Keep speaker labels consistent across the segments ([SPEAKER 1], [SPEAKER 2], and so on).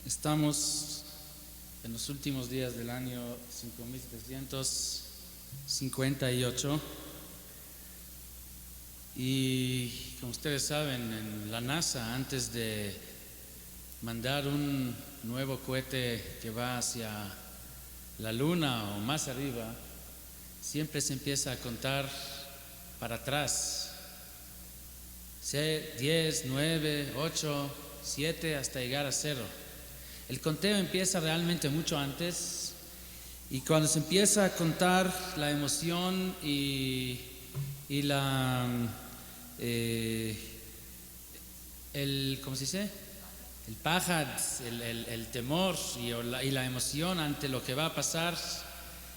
[SPEAKER 1] Estamos en los últimos días del año 5758 y como ustedes saben, en la NASA, antes de mandar un nuevo cohete que va hacia la Luna o más arriba, siempre se empieza a contar para atrás, 10, 9, 8, 7 hasta llegar a 0. El conteo empieza realmente mucho antes, y cuando se empieza a contar, la emoción y la ¿cómo se dice? El pajad, el temor y la emoción ante lo que va a pasar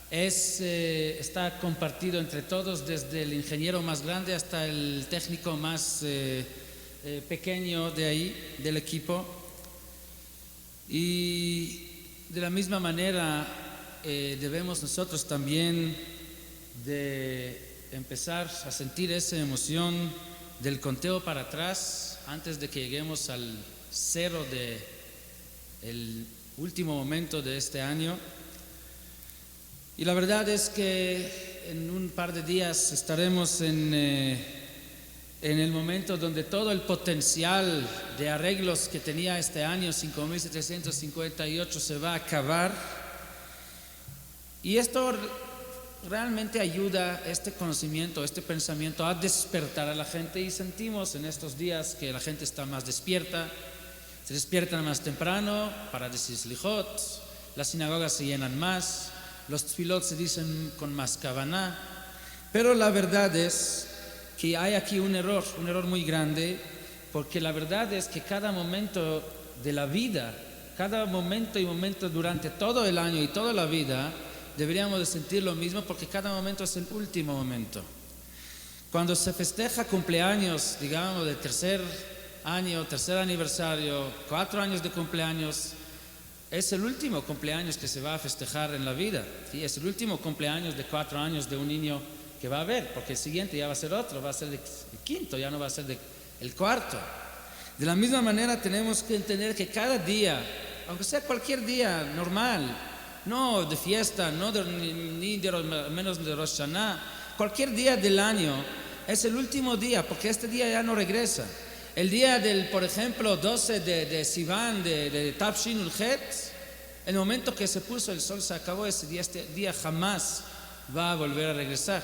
[SPEAKER 1] está compartido entre todos, desde el ingeniero más grande hasta el técnico más pequeño de ahí, del equipo. Y de la misma manera debemos nosotros también de empezar a sentir esa emoción del conteo para atrás antes de que lleguemos al 0 del último momento de este año. Y la verdad es que en un par de días estaremos en el momento donde todo el potencial de arreglos que tenía este año 5758 se va a acabar, y esto realmente ayuda, este conocimiento, este pensamiento, a despertar a la gente. Y sentimos en estos días que la gente está más despierta, se despiertan más temprano para decir slichot, las sinagogas se llenan más, los tfilot se dicen con más kavaná. Pero la verdad es que hay aquí un error muy grande, porque la verdad es que cada momento de la vida, cada momento y momento durante todo el año y toda la vida, deberíamos de sentir lo mismo, porque cada momento es el último momento. Cuando se festeja cumpleaños, digamos, de tercer año, tercer aniversario, 4 años de cumpleaños, es el último cumpleaños que se va a festejar en la vida, ¿sí? Es el último cumpleaños de 4 años de un niño que va a haber, porque el siguiente ya va a ser otro, va a ser el quinto, ya no va a ser el cuarto. De la misma manera tenemos que entender que cada día, aunque sea cualquier día normal, no de fiesta, no menos de Rosh Hashanah, cualquier día del año es el último día, porque este día ya no regresa. El día del, por ejemplo, 12 de Sivan, de Tafshin Ul-Het, el momento que se puso el sol se acabó ese día, este día jamás va a volver a regresar.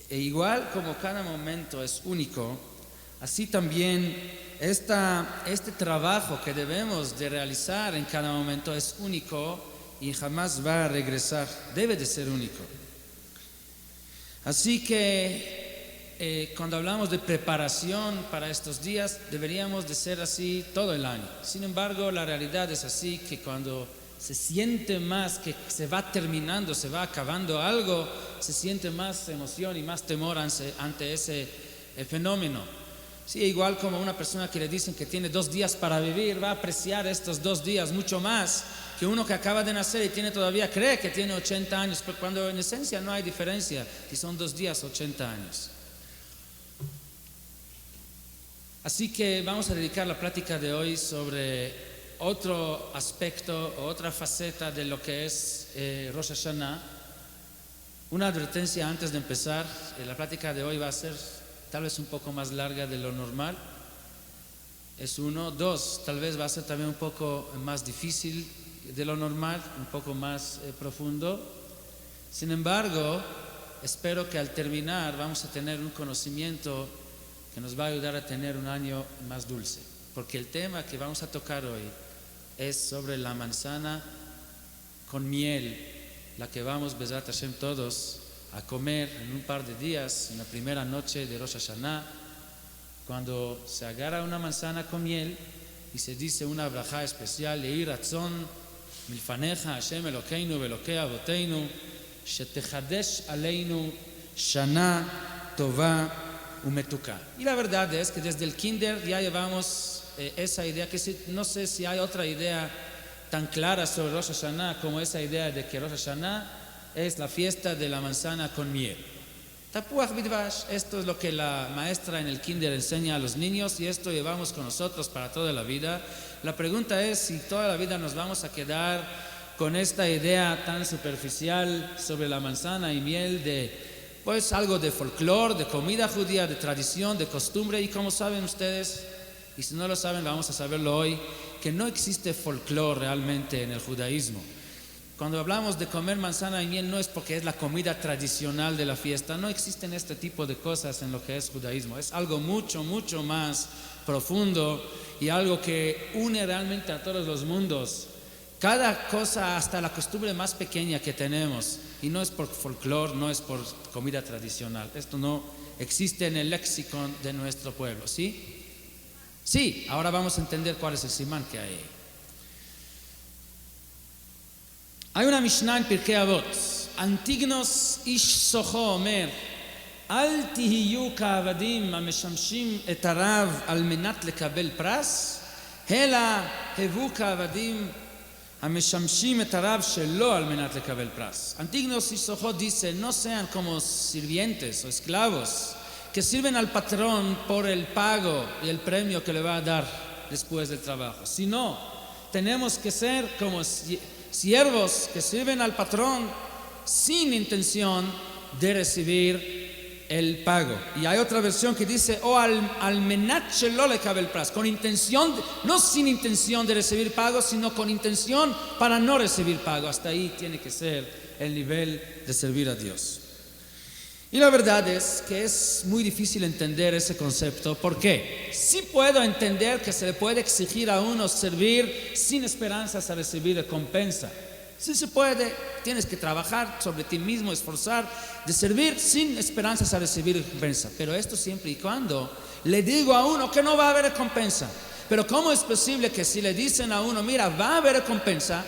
[SPEAKER 1] E igual como cada momento es único, así también este trabajo que debemos de realizar en cada momento es único y jamás va a regresar, debe de ser único. Así que cuando hablamos de preparación para estos días, deberíamos de ser así todo el año. Sin embargo, la realidad es así, que cuando se siente más que se va terminando, se va acabando algo, se siente más emoción y más temor ante ese fenómeno. Sí, igual como una persona que le dicen que tiene 2 días para vivir, va a apreciar estos 2 días mucho más que uno que acaba de nacer y todavía cree que tiene 80 años, pero cuando en esencia no hay diferencia si son 2 días o 80 años. Así que vamos a dedicar la plática de hoy sobre otro aspecto, otra faceta de lo que es Rosh Hashanah. Una advertencia antes de empezar: la plática de hoy va a ser tal vez un poco más larga de lo normal. Es uno. 2, tal vez va a ser también un poco más difícil de lo normal, un poco más profundo. Sin embargo, espero que al terminar vamos a tener un conocimiento que nos va a ayudar a tener un año más dulce, porque el tema que vamos a tocar hoy es sobre la manzana con miel, la que vamos, Bezrat Hashem, todos a comer en un par de días, en la primera noche de Rosh Hashanah, cuando se agarra una manzana con miel y se dice una brajá especial: Yehi ratzon milfaneja Hashem Elokeinu ve'Elokei Avoteinu shetechadesh aleinu shana tova umetuka. Y la verdad es que desde el kinder ya llevamos esa idea, que no sé si hay otra idea tan clara sobre Rosh Hashanah como esa idea de que Rosh Hashanah es la fiesta de la manzana con miel. Tapuach bidvash, esto es lo que la maestra en el kinder enseña a los niños y esto llevamos con nosotros para toda la vida. La pregunta es si toda la vida nos vamos a quedar con esta idea tan superficial sobre la manzana y miel de, pues, algo de folclore, de comida judía, de tradición, de costumbre. Y como saben ustedes, y si no lo saben vamos a saberlo hoy, que no existe folclore realmente en el judaísmo. Cuando hablamos de comer manzana y miel no es porque es la comida tradicional de la fiesta, no existen este tipo de cosas en lo que es judaísmo, es algo mucho, mucho más profundo y algo que une realmente a todos los mundos, cada cosa, hasta la costumbre más pequeña que tenemos, y no es por folclore, no es por comida tradicional, esto no existe en el léxico de nuestro pueblo, ¿sí? Sí, ahora vamos a entender cuál es el simán que hay. Hay una Mishnah en Pirkei Avot, Antignos ish socho omer, Al tihiyu ka'avadim המשמשים את הרב על מנת לקבל פרס, אלא הבו כעבדים המשמשים את הרב שלא על מנת לקבל פרס. Antignos ish socho dice, no sean como sirvientes o esclavos que sirven al patrón por el pago y el premio que le va a dar después del trabajo, sino tenemos que ser como siervos que sirven al patrón sin intención de recibir el pago. Y hay otra versión que dice o al menat shelo lekabel pras, con intención, no sin intención de recibir pago, sino con intención para no recibir pago. Hasta ahí tiene que ser el nivel de servir a Dios. Y la verdad es que es muy difícil entender ese concepto. ¿Por qué? Sí puedo entender que se le puede exigir a uno servir sin esperanzas a recibir recompensa. Sí se puede, tienes que trabajar sobre ti mismo, esforzar de servir sin esperanzas a recibir recompensa. Pero esto siempre y cuando le digo a uno que no va a haber recompensa. Pero ¿cómo es posible que si le dicen a uno, mira, va a haber recompensa,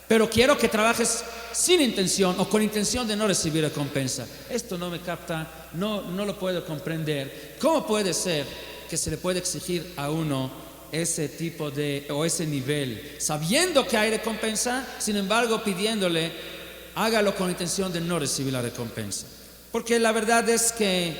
[SPEAKER 1] pero quiero que trabajes sin intención o con intención de no recibir recompensa? Esto no me capta, no lo puedo comprender. ¿Cómo puede ser que se le puede exigir a uno ese tipo de, o ese nivel, sabiendo que hay recompensa, sin embargo pidiéndole, hágalo con intención de no recibir la recompensa? Porque la verdad es que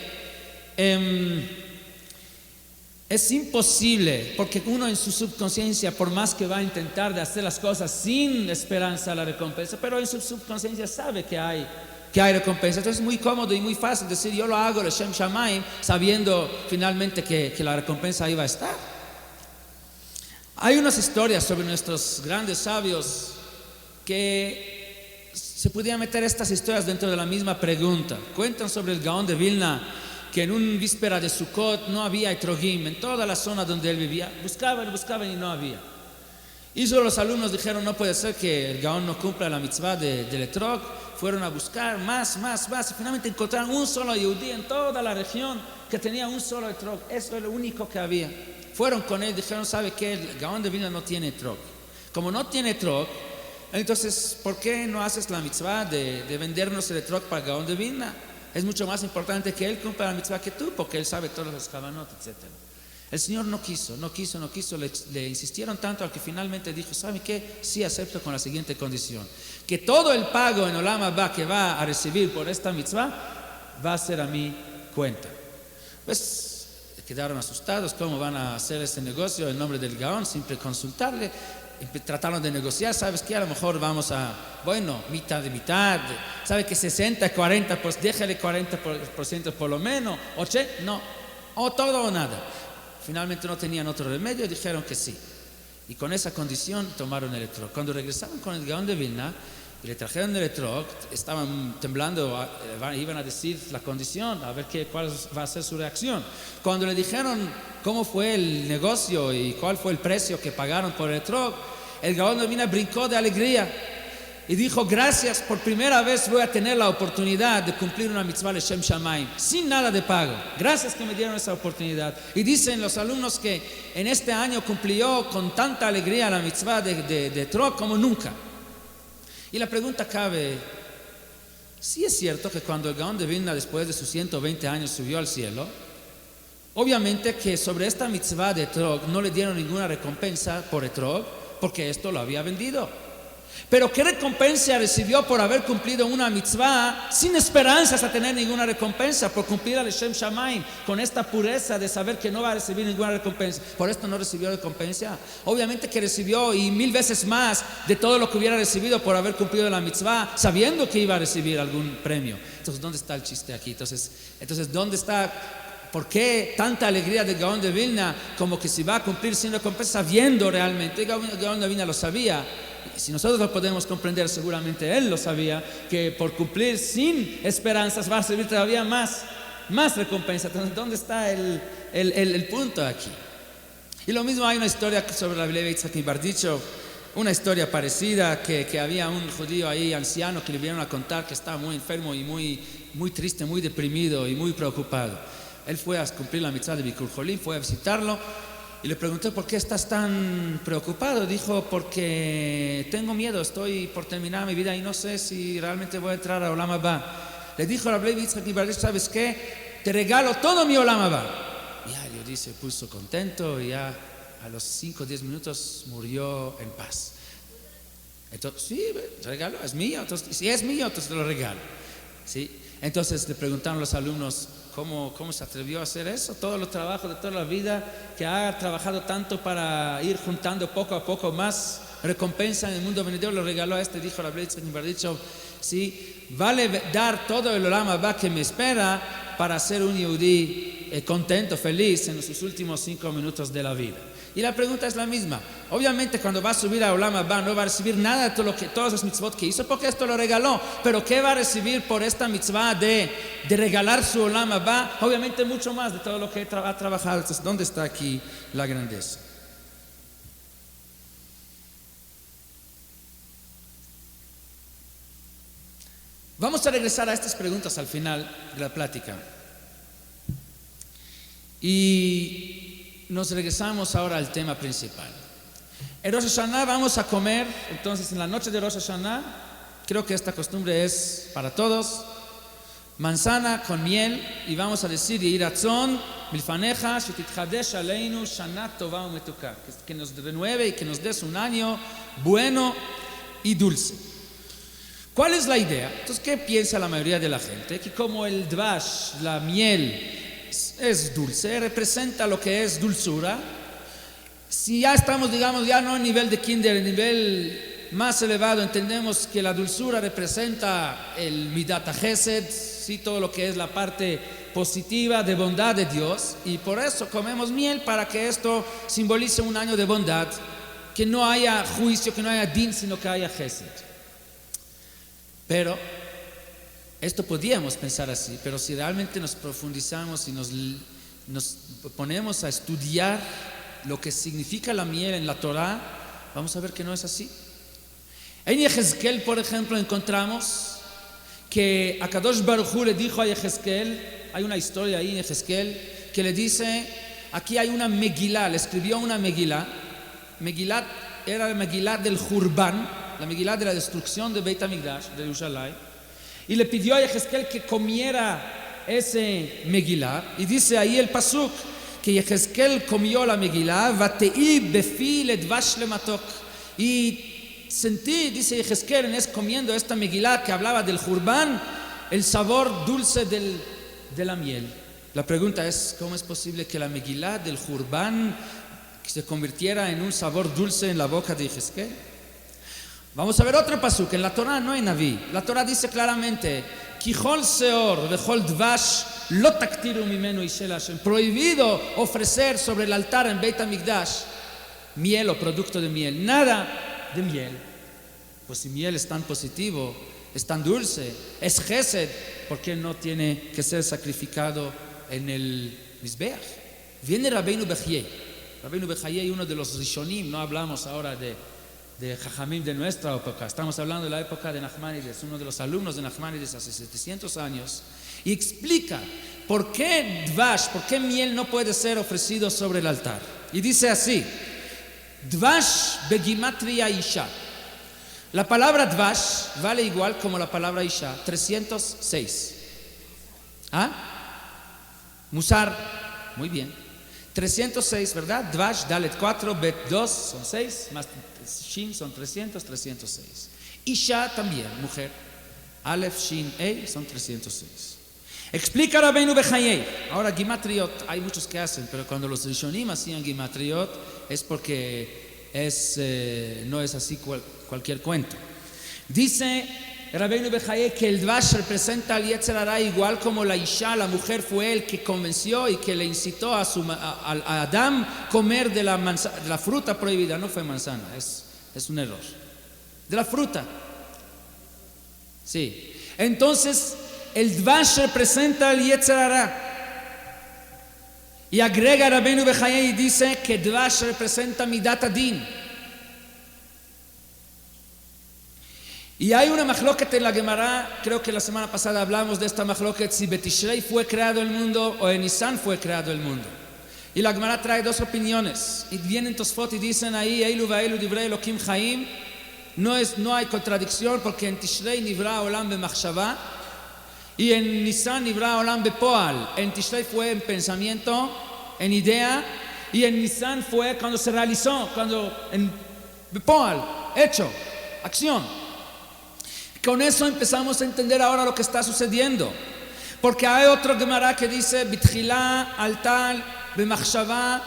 [SPEAKER 1] es imposible, porque uno en su subconsciencia, por más que va a intentar de hacer las cosas sin esperanza a la recompensa, pero en su subconsciencia sabe que hay recompensa. Entonces es muy cómodo y muy fácil decir, yo lo hago Leshem Shamayim, sabiendo finalmente que la recompensa ahí va a estar. Hay unas historias sobre nuestros grandes sabios que se podían meter estas historias dentro de la misma pregunta. Cuentan sobre el Gaón de Vilna, que en un víspera de Sukkot no había etrogim en toda la zona donde él vivía. Buscaban y no había. Y solo los alumnos dijeron, no puede ser que el Gaón no cumpla la mitzvah del etrog. Fueron a buscar más, y finalmente encontraron un solo yehudí en toda la región que tenía un solo etrog. Eso es lo único que había. Fueron con él, dijeron, ¿sabe qué? El Gaón de Vilna no tiene etrog. Como no tiene etrog, entonces, ¿por qué no haces la mitzvah de vendernos el etrog para el Gaón de Vilna? Es mucho más importante que él cumpla la mitzvah que tú, porque él sabe todos los kavanot, etc. El Señor no quiso, le insistieron tanto al que finalmente dijo, ¿sabe qué? Sí acepto con la siguiente condición, que todo el pago en Olam Haba que va a recibir por esta mitzvah va a ser a mi cuenta. Pues quedaron asustados, ¿cómo van a hacer este negocio en nombre del Gaón? Siempre consultarle. Trataron de negociar, ¿sabes qué? A lo mejor vamos a, mitad de mitad, ¿sabe que 60, 40, pues déjale 40% por lo menos, o todo o nada. Finalmente no tenían otro remedio, dijeron que sí. Y con esa condición tomaron el etrog. Cuando regresaron con el Gaón de Vilna y le trajeron el etrog, estaban temblando, iban a decir la condición, a ver cuál va a ser su reacción. Cuando le dijeron cómo fue el negocio y cuál fue el precio que pagaron por el etrog, el Gaón de Vilna brincó de alegría y dijo, gracias, por primera vez voy a tener la oportunidad de cumplir una mitzvah Leshem Shamayim, sin nada de pago. Gracias que me dieron esa oportunidad. Y dicen los alumnos que en este año cumplió con tanta alegría la mitzvah de etrog como nunca. Y la pregunta cabe, ¿sí es cierto que cuando el Gaón de Vilna después de sus 120 años subió al cielo, obviamente que sobre esta mitzvah de etrog no le dieron ninguna recompensa por etrog, porque esto lo había vendido? Pero ¿qué recompensa recibió por haber cumplido una mitzvah sin esperanzas a tener ninguna recompensa? Por cumplir al Shem Shamayim, con esta pureza de saber que no va a recibir ninguna recompensa. ¿Por esto no recibió recompensa? Obviamente que recibió, y 1000 veces más de todo lo que hubiera recibido por haber cumplido la mitzvah, sabiendo que iba a recibir algún premio. Entonces, ¿dónde está el chiste aquí? Entonces ¿dónde está? ¿Por qué tanta alegría de Gaón de Vilna como que si va a cumplir sin recompensa, sabiendo realmente? Gaón de Vilna lo sabía. Si nosotros lo podemos comprender, seguramente él lo sabía, que por cumplir sin esperanzas va a recibir todavía más recompensa. Entonces, ¿dónde está el punto aquí? Y lo mismo hay una historia sobre Rabbi Levi Yitzhak Bardichov, una historia parecida, que había un judío ahí anciano que le vinieron a contar que estaba muy enfermo y muy triste, muy deprimido y muy preocupado. Él fue a cumplir la mitzvah de Bikur Jolim, fue a visitarlo y le pregunté: ¿por qué estás tan preocupado? Dijo: porque tengo miedo, estoy por terminar mi vida y no sé si realmente voy a entrar a Olam Haba. Le dijo a Rabbi Levi Yitzhak Bardichov: ¿sabes qué? Te regalo todo mi Olam Haba. Ya Dios se puso contento y ya a los 5 o 10 minutos murió en paz. Entonces, sí, regalo, es mío. Entonces, si es mío, entonces te lo regalo. ¿Sí? Entonces le preguntaron los alumnos: ¿Cómo se atrevió a hacer eso? Todo el trabajo de toda la vida, que ha trabajado tanto para ir juntando poco a poco más recompensa en el mundo venidero, lo regaló a este. Dijo Rabbi Yitzhak Bardichov: sí, vale dar todo el Olam Haba que me espera para ser un yehudí contento, feliz en sus últimos 5 minutos de la vida. Y la pregunta es la misma. Obviamente cuando va a subir a Olam Haba no va a recibir nada de todas las mitzvot que hizo, porque esto lo regaló. Pero ¿qué va a recibir por esta mitzvah de regalar su Olam Haba? Obviamente mucho más de todo lo que ha trabajado. Entonces, ¿dónde está aquí la grandeza? Vamos a regresar a estas preguntas al final de la plática. Y nos regresamos ahora al tema principal. En Rosh Hashanah vamos a comer, entonces en la noche de Rosh Hashanah, creo que esta costumbre es para todos, manzana con miel, y vamos a decir: Yehi Ratzon milfaneja shetitchadesh aleinu shana tova umetuka, que nos renueve y que nos des un año bueno y dulce. ¿Cuál es la idea? Entonces, ¿qué piensa la mayoría de la gente? Que como el dvash, la miel, es dulce, representa lo que es dulzura. Si ya estamos, digamos, ya no a nivel de kinder, a nivel más elevado, entendemos que la dulzura representa el midat hesed, ¿sí? Todo lo que es la parte positiva de bondad de Dios, y por eso comemos miel, para que esto simbolice un año de bondad, que no haya juicio, que no haya din, sino que haya hesed. Pero esto podíamos pensar así, pero si realmente nos profundizamos y nos ponemos a estudiar lo que significa la miel en la Torah, vamos a ver que no es así. En Yehezkel, por ejemplo, encontramos que Akadosh Baruj Hu le dijo a Yehezkel, hay una historia ahí en Yehezkel, que le dice: aquí hay una Megilá, le escribió una Megilá. Megilá era la Megilá del Jurban, la Megilá de la destrucción de Beit HaMikdash, de Yerushalayim. Y le pidió a Yehezkel que comiera ese Megilá, y dice ahí el pasuk que Yehezkel comió la Megilá, Vatei befi ledvash lematok, y sentí, dice Yehezkel, comiendo esta Megilá que hablaba del Jurban, el sabor dulce de la miel. La pregunta es: ¿cómo es posible que la Megilá del Jurban se convirtiera en un sabor dulce en la boca de Yehezkel? Vamos a ver otro pasuk. En la Torah no hay Naví. La Torah dice claramente: Kichol seor vechol dvash lo taktiru mimenu ishel Hashem. Prohibido ofrecer sobre el altar en Beit HaMikdash miel o producto de miel. Nada de miel. Pues si miel es tan positivo, es tan dulce, es chesed, ¿por qué no tiene que ser sacrificado en el Mizbeach? Viene Rabbeinu Bechayei. Rabbeinu Bechayei, uno de los Rishonim, no hablamos ahora de Jajamim de nuestra época, estamos hablando de la época de Nachmanides, uno de los alumnos de Nachmanides hace 700 años, y explica por qué dvash, por qué miel no puede ser ofrecido sobre el altar. Y dice así: dvash begimatria isha. La palabra dvash vale igual como la palabra isha, 306. ¿Ah? Musar, muy bien. 306, ¿verdad? Dvash, Dalet 4, Bet 2, son 6, más Shin son 300, 306. Isha también, mujer. Aleph, Shin, Ei, son 306. Explica Rabbeinu Bechayei. Ahora, Gimatriot, hay muchos que hacen, pero cuando los Rishonim hacían Gimatriot es porque no es así cualquier cuento. Dice Rabbeinu Bechayei que el Dvash representa al Yetzer Hara igual como la Isha, la mujer, fue el que convenció y que le incitó a Adán comer de la fruta prohibida. No fue manzana, es un error. De la fruta. Sí. Entonces, el Dvash representa al Yetzer Hara. Y agrega Rabbeinu Bechayei y dice que Dvash representa Midat Adin. Y hay una machloket en la Gemara, creo que la semana pasada hablamos de esta machloket, si Betishrei fue creado el mundo o en Nisan fue creado el mundo. Y la Gemara trae dos opiniones. Y vienen Tosfot y dicen ahí, Eilu va'eilu divrei Elokim Chaim. No hay contradicción porque en Tishrei nivra olam b'machshava y en Nisan nivra olam b'poal. En Tishrei fue en pensamiento, en idea, y en Nisan fue cuando se realizó, cuando en b'poal, hecho, acción. Con eso empezamos a entender ahora lo que está sucediendo. Porque hay otro Gemara que dice Bitchila altal b'machshava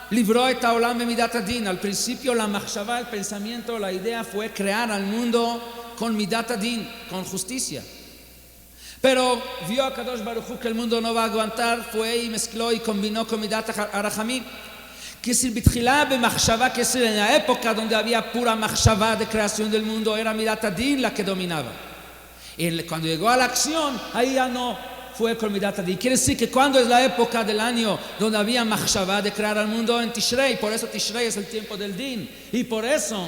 [SPEAKER 1] libró et haolam b'midat adin. Al principio la machshava, el pensamiento, la idea fue crear al mundo con midat adin, con justicia. Pero vio a Kadosh Baruj Hu que el mundo no va a aguantar, fue y mezcló y combinó con midat arachamim. Que si Bitchila b'machshava, que si en la época donde había pura machshava de creación del mundo era midat adin la que dominaba. Y cuando llegó a la acción, ahí ya no fue con midat adin. Quiere decir que cuando es la época del año donde había machshava de crear al mundo en Tishrei, por eso Tishrei es el tiempo del din. Y por eso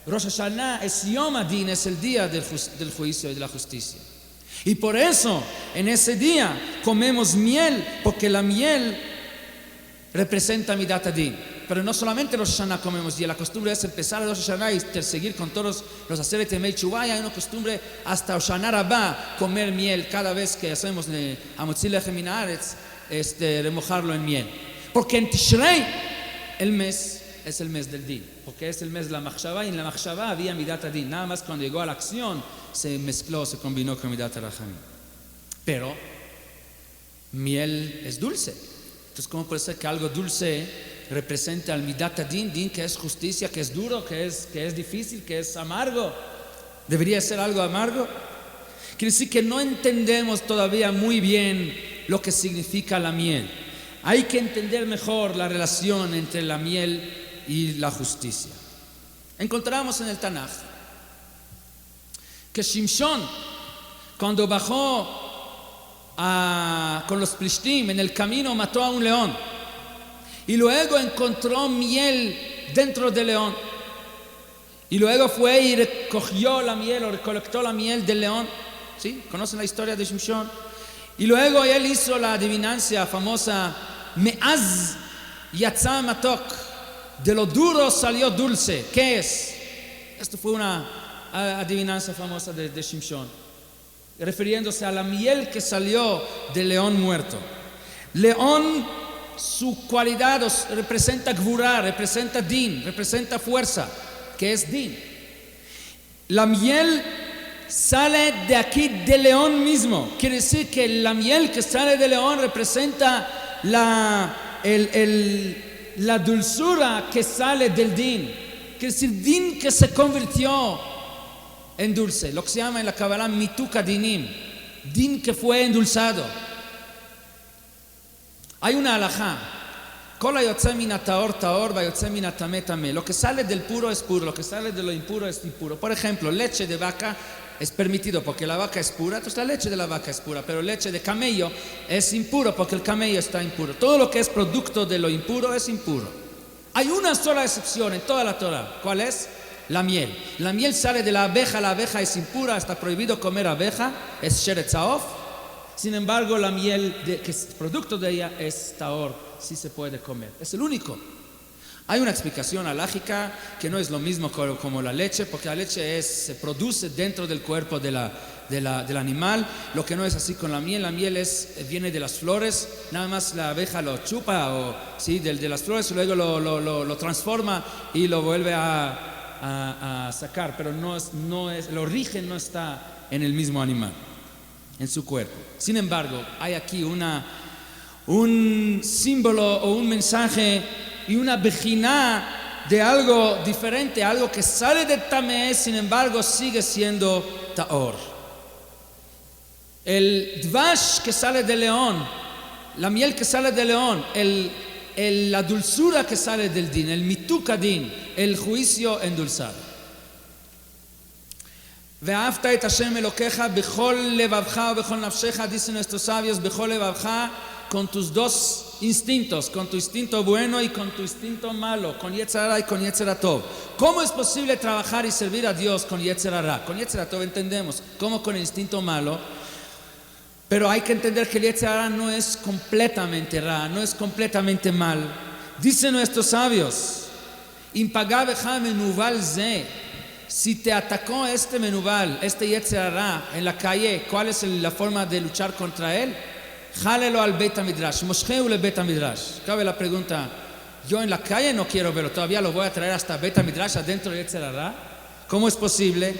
[SPEAKER 1] Rosh Hashanah es Yom Adin, es el día del juicio y de la justicia. Y por eso en ese día comemos miel, porque la miel representa Midat Adin. Pero no solamente Rosh Hashanah comemos miel, la costumbre es empezar a Rosh Hashanah y seguir con todos los Aseret Yemei Teshuvah. Hay una costumbre hasta Hoshana Rabbah comer miel cada vez que hacemos Hamotzi Lechem min haaretz, remojarlo en miel. Porque en Tishrei el mes es el mes del din, porque es el mes de la Machshava, y en la Machshava había Midat Adin. Nada más cuando llegó a la acción se mezcló, se combinó con Midat Arachamim. Pero miel es dulce. Entonces, ¿cómo puede ser que algo dulce represente al Midat Adin, din, que es justicia, que es duro, que es difícil, que es amargo? ¿Debería ser algo amargo? Quiere decir que no entendemos todavía muy bien lo que significa la miel. Hay que entender mejor la relación entre la miel y la justicia. Encontramos en el Tanaj que Shimshon, cuando bajó con los Plishtim en el camino, mató a un león y luego encontró miel dentro del león, y luego fue y recogió la miel o recolectó la miel del león. ¿Sí? ¿Conocen la historia de Shimshon? Y luego él hizo la adivinancia famosa, Me'az Yatza Matok, de lo duro salió dulce. ¿Qué es? Esto fue una adivinancia famosa de Shimshon, refiriéndose a la miel que salió del león muerto. León, su cualidad representa Gvurah, representa Din, representa fuerza, que es Din. La miel sale de aquí del león mismo. Quiere decir que la miel que sale del león representa la dulzura que sale del Din. Quiere decir Din que se convirtió en dulce, lo que se llama en la Kabbalah Mituk Dinim, Din que fue endulzado. Hay una halajá, Kol hayotze min hataor taor vayotze min hatameh tameh. Lo que sale del puro es puro, lo que sale de lo impuro es impuro. Por ejemplo, leche de vaca es permitido porque la vaca es pura, entonces la leche de la vaca es pura, pero leche de camello es impuro porque el camello está impuro. Todo lo que es producto de lo impuro es impuro. Hay una sola excepción en toda la Torah. ¿Cuál es? La miel. La miel sale de la abeja es impura, está prohibido comer abeja, es Sheretz Haof. Sin embargo, la miel que es producto de ella es Taor, sí se puede comer. Es el único. Hay una explicación alágica que no es lo mismo como la leche, porque la leche se produce dentro del cuerpo del animal, lo que no es así con la miel. La miel viene de las flores, nada más la abeja lo chupa ¿sí? de las flores, luego lo transforma y lo vuelve a sacar, pero el origen no está en el mismo animal, en su cuerpo. Sin embargo, hay aquí un símbolo o un mensaje y una bejiná de algo diferente, algo que sale de tamé, sin embargo sigue siendo taor. El dvash que sale del león, la miel que sale del león, la dulzura que sale del din, el mitukadin, el juicio endulzado. Ve'afta et Hashem Elokeja bechol levavcha o bechol nafsheja, dicen nuestros sabios, bechol levavcha, con tus dos instintos, con tu instinto bueno y con tu instinto malo, con Yetzer Hara y con Yetzer Tov. ¿Cómo es posible trabajar y servir a Dios con Yetzer Hara? Con Yetzer Tov entendemos, como con el instinto malo, pero hay que entender que el Yetzer Hara no es completamente ra, no es completamente mal. Dicen nuestros sabios, Impagá becha menuval ze, si te atacó este menuval, este Yetzer Hara en la calle, ¿cuál es la forma de luchar contra él? Jálelo al Bet HaMidrash, mosheu le Bet HaMidrash. Cabe la pregunta, yo en la calle no quiero verlo, todavía lo voy a traer hasta Bet HaMidrash adentro de Yetzer Hara. ¿Cómo es posible?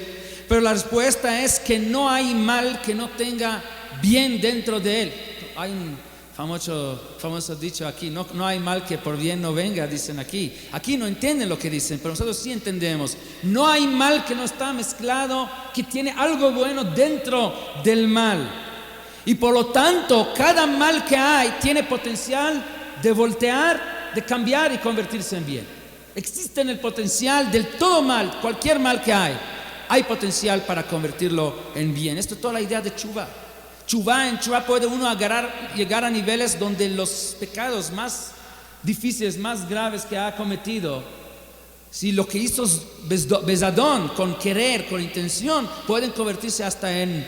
[SPEAKER 1] Pero la respuesta es que no hay mal que no tenga bien dentro de él. Hay un famoso dicho aquí, no hay mal que por bien no venga, dicen aquí. Aquí no entienden lo que dicen, pero nosotros sí entendemos. No hay mal que no está mezclado, que tiene algo bueno dentro del mal. Y por lo tanto, cada mal que hay tiene potencial de voltear, de cambiar y convertirse en bien. Existe el potencial del todo mal, cualquier mal que hay potencial para convertirlo en bien. Esto es toda la idea de Teshuvah. En Teshuvah puede uno llegar a niveles donde los pecados más difíciles, más graves que ha cometido, si lo que hizo Bezadón, con querer, con intención, pueden convertirse hasta en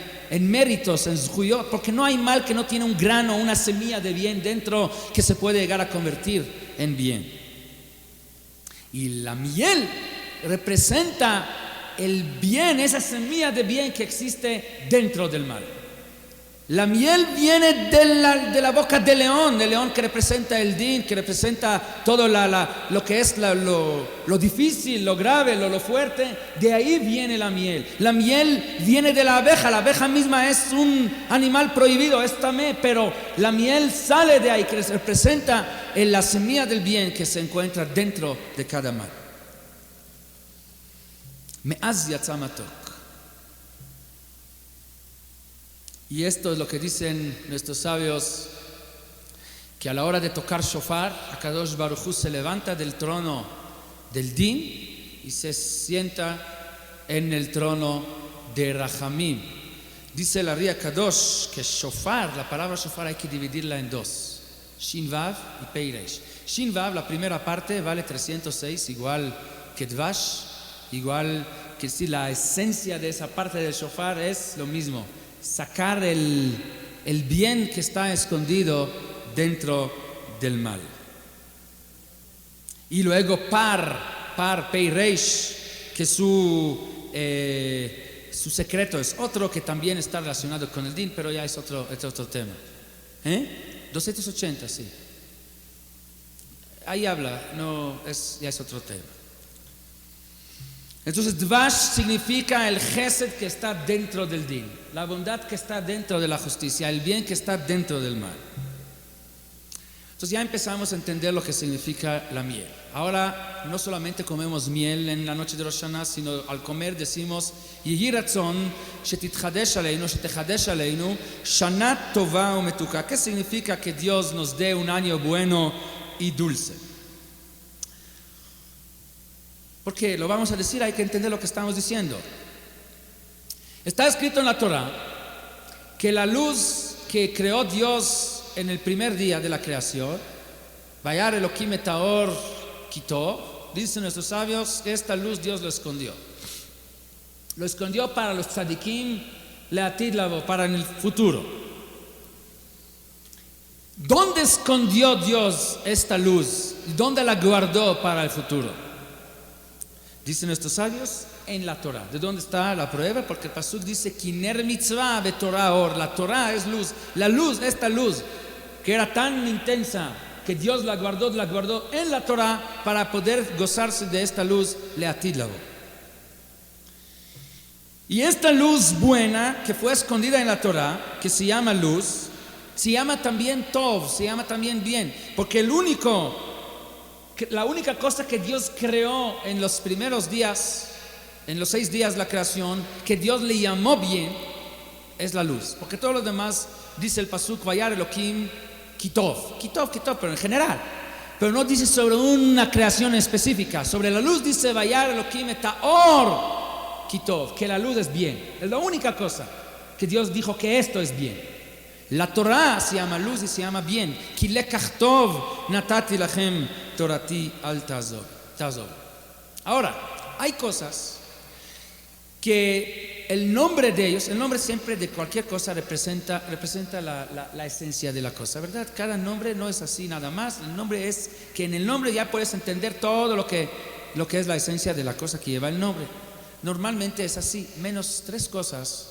[SPEAKER 1] méritos, en zhuyot, porque no hay mal que no tiene un grano, una semilla de bien dentro que se puede llegar a convertir en bien. Y la miel representa el bien, esa semilla de bien que existe dentro del mal. La miel viene de la boca del león que representa el din, que representa todo lo que es lo difícil, lo grave, lo fuerte. De ahí viene la miel. La miel viene de la abeja misma es un animal prohibido, es tamé, pero la miel sale de ahí, que representa la semilla del bien que se encuentra dentro de cada mal. Me'az yatza matok. Y esto es lo que dicen nuestros sabios, que a la hora de tocar shofar, Akadosh Baruj Hu se levanta del trono del din y se sienta en el trono de Rahamim. Dice la Ria Kadosh que shofar, la palabra shofar hay que dividirla en dos, Shin Vav y Pei Reish. Shin Vav, la primera parte, vale 306, igual que Dvash, igual que si la esencia de esa parte del shofar es lo mismo. Sacar el bien que está escondido dentro del mal. Y luego Pei Reish, que su secreto es otro que también está relacionado con el din, pero ya es otro tema. 280, sí. Ahí habla, ya es otro tema. Entonces, Dvash significa el Gesed que está dentro del din, la bondad que está dentro de la justicia, el bien que está dentro del mal. Entonces ya empezamos a entender lo que significa la miel. Ahora no solamente comemos miel en la noche de Rosh Hashanah, sino al comer decimos Yehi ratzon shetitchadesh aleinu, shetechadesh aleinu, shana tova umetuka. ¿Qué significa que Dios nos dé un año bueno y dulce? Porque lo vamos a decir, hay que entender lo que estamos diciendo. Está escrito en la Torah que la luz que creó Dios en el primer día de la creación, Vayar Elohim et haor quitó, dicen nuestros sabios que esta luz Dios lo escondió. Lo escondió para los tzadikim, leatid lavo, para en el futuro. ¿Dónde escondió Dios esta luz? ¿Dónde la guardó para el futuro? Dicen nuestros sabios, en la Torah. ¿De dónde está la prueba? Porque el pasuk dice, Kiner mitzvah ve Torah or. La Torah es luz. La luz, esta luz, que era tan intensa, que Dios la guardó en la Torah para poder gozarse de esta luz, leatid lavo. Y esta luz buena, que fue escondida en la Torah, que se llama luz, se llama también Tov, se llama también bien, porque la única cosa que Dios creó en los primeros días, en los 6 días de la creación, que Dios le llamó bien, es la luz. Porque todo lo demás, dice el pasuk, Vayar Elohim Kitov, pero en general. Pero no dice sobre una creación específica. Sobre la luz dice Vayar Elohim Etaor Kitov, que la luz es bien. Es la única cosa que Dios dijo que esto es bien. La Torah se llama luz y se llama bien. Ki lekach tov natati lachem torati al tazov. Ahora, hay cosas que el nombre de ellos, el nombre siempre de cualquier cosa representa la esencia de la cosa, ¿verdad? Cada nombre no es así nada más. El nombre es que en el nombre ya puedes entender todo lo que es la esencia de la cosa que lleva el nombre. Normalmente es así, menos 3 cosas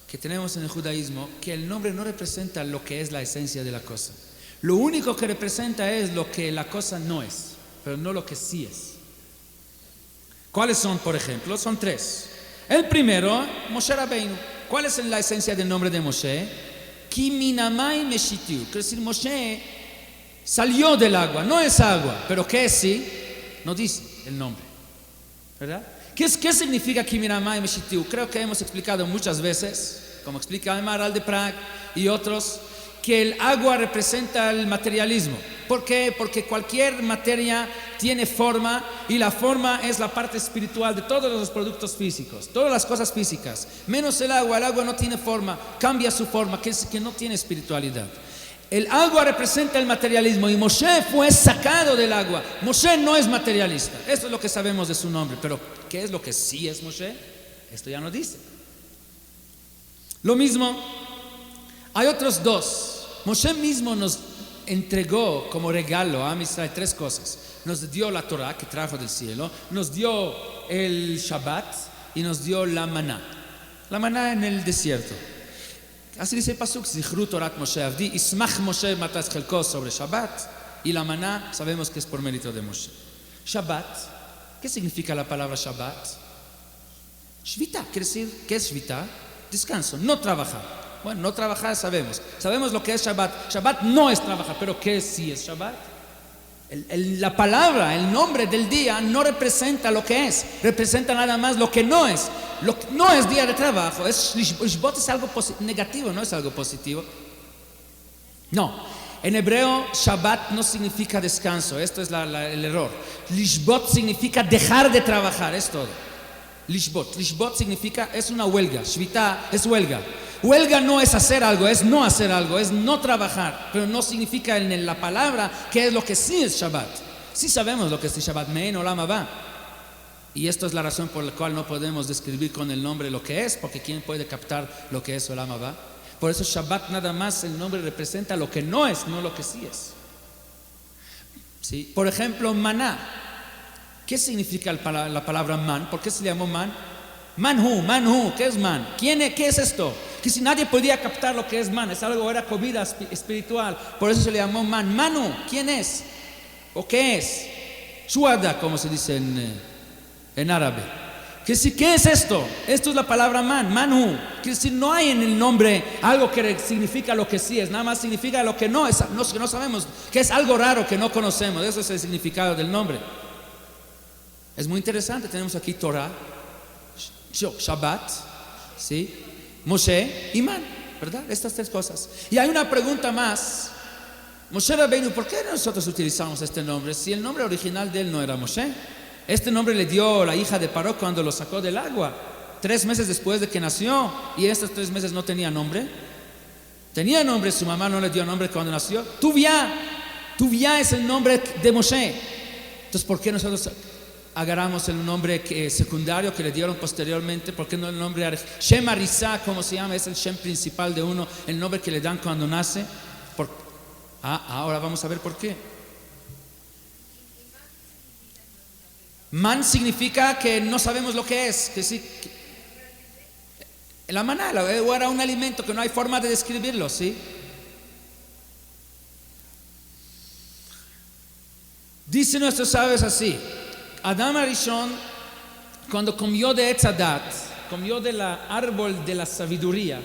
[SPEAKER 1] que tenemos en el judaísmo, que el nombre no representa lo que es la esencia de la cosa. Lo único que representa es lo que la cosa no es, pero no lo que sí es. ¿Cuáles son, por ejemplo? Son 3. El primero, Moshe Rabbeinu. ¿Cuál es la esencia del nombre de Moshe? Ki minamai meshitiu. Quiere decir, Moshe salió del agua, no es agua, pero ¿qué es sí? No dice el nombre, ¿verdad? ¿Qué significa Ki minamai meshitiu? Creo que hemos explicado muchas veces, como explica el Maharal de Prague y otros, que el agua representa el materialismo. ¿Por qué? Porque cualquier materia tiene forma y la forma es la parte espiritual de todos los productos físicos, todas las cosas físicas, menos el agua no tiene forma, cambia su forma, que no tiene espiritualidad. El agua representa el materialismo y Moshe fue sacado del agua. Moshe no es materialista, esto es lo que sabemos de su nombre, pero ¿qué es lo que sí es Moshe? Esto ya no dice. Lo mismo, hay otros 2. Moshe mismo nos entregó como regalo a Israel 3 cosas. Nos dio la Torah que trajo del cielo, nos dio el Shabbat y nos dio la maná. La maná en el desierto. Así dice el pasuk, Zichru Torat Moshe Avdi, Ismach Moshe Matas Chelko sobre Shabbat, y la maná sabemos que es por mérito de Moshe. Shabbat, ¿qué significa la palabra Shabbat? Shvita, quiere decir, ¿qué es Shvita? Descanso, no trabajar. Bueno, no trabajar sabemos lo que es Shabbat. Shabbat no es trabajar, pero ¿qué sí es Shabbat? La palabra, el nombre del día no representa lo que es, representa nada más lo que no es. Lo que no es día de trabajo, Lishbot es algo negativo, no es algo positivo. No, en hebreo Shabbat no significa descanso, esto es el error. Lishbot significa dejar de trabajar, es todo. Lishbot significa, es una huelga, Shvita es huelga. Huelga no es hacer algo, es no hacer algo, es no trabajar, pero no significa en la palabra qué es lo que sí es Shabbat. Sí sabemos lo que es Shabbat, Me'en Olam Haba. Y esto es la razón por la cual no podemos describir con el nombre lo que es, porque ¿quién puede captar lo que es Olam Haba? Por eso Shabbat nada más el nombre representa lo que no es, no lo que sí es. ¿Sí? Por ejemplo, maná. ¿Qué significa la palabra man? ¿Por qué se le llamó man? Manhu, ¿qué es man? ¿Qué es esto? Que si nadie podía captar lo que es man, era comida espiritual, por eso se le llamó man. Manu, ¿quién es? ¿O qué es? Shuada, como se dice en árabe. ¿Qué es esto? Esto es la palabra man, manhu. Que decir, no hay en el nombre algo que significa lo que sí es, nada más significa lo que no es, no sabemos, que es algo raro que no conocemos. Eso es el significado del nombre. Es muy interesante, tenemos aquí Torah, Shabbat, ¿sí? Moshe y Man, ¿verdad? Estas 3 cosas. Y hay una pregunta más. Moshe Rabbeinu, ¿por qué nosotros utilizamos este nombre? Si el nombre original de él no era Moshe. Este nombre le dio la hija de Paró cuando lo sacó del agua, 3 meses después de que nació. Y estos 3 meses no tenía nombre. Tenía nombre, su mamá no le dio nombre cuando nació. Tuvia es el nombre de Moshe. Entonces, ¿por qué nosotros agarramos el nombre secundario que le dieron posteriormente? ¿Por qué no el nombre Shem Arizá, como se llama? Es el Shem principal de uno, el nombre que le dan cuando nace. Ahora vamos a ver por qué. Man significa que no sabemos lo que es, que sí, la maná era un alimento que no hay forma de describirlo, ¿sí? Dice nuestros sabios así: Adam Arishon, cuando comió de Etz Hadat, comió del árbol de la sabiduría,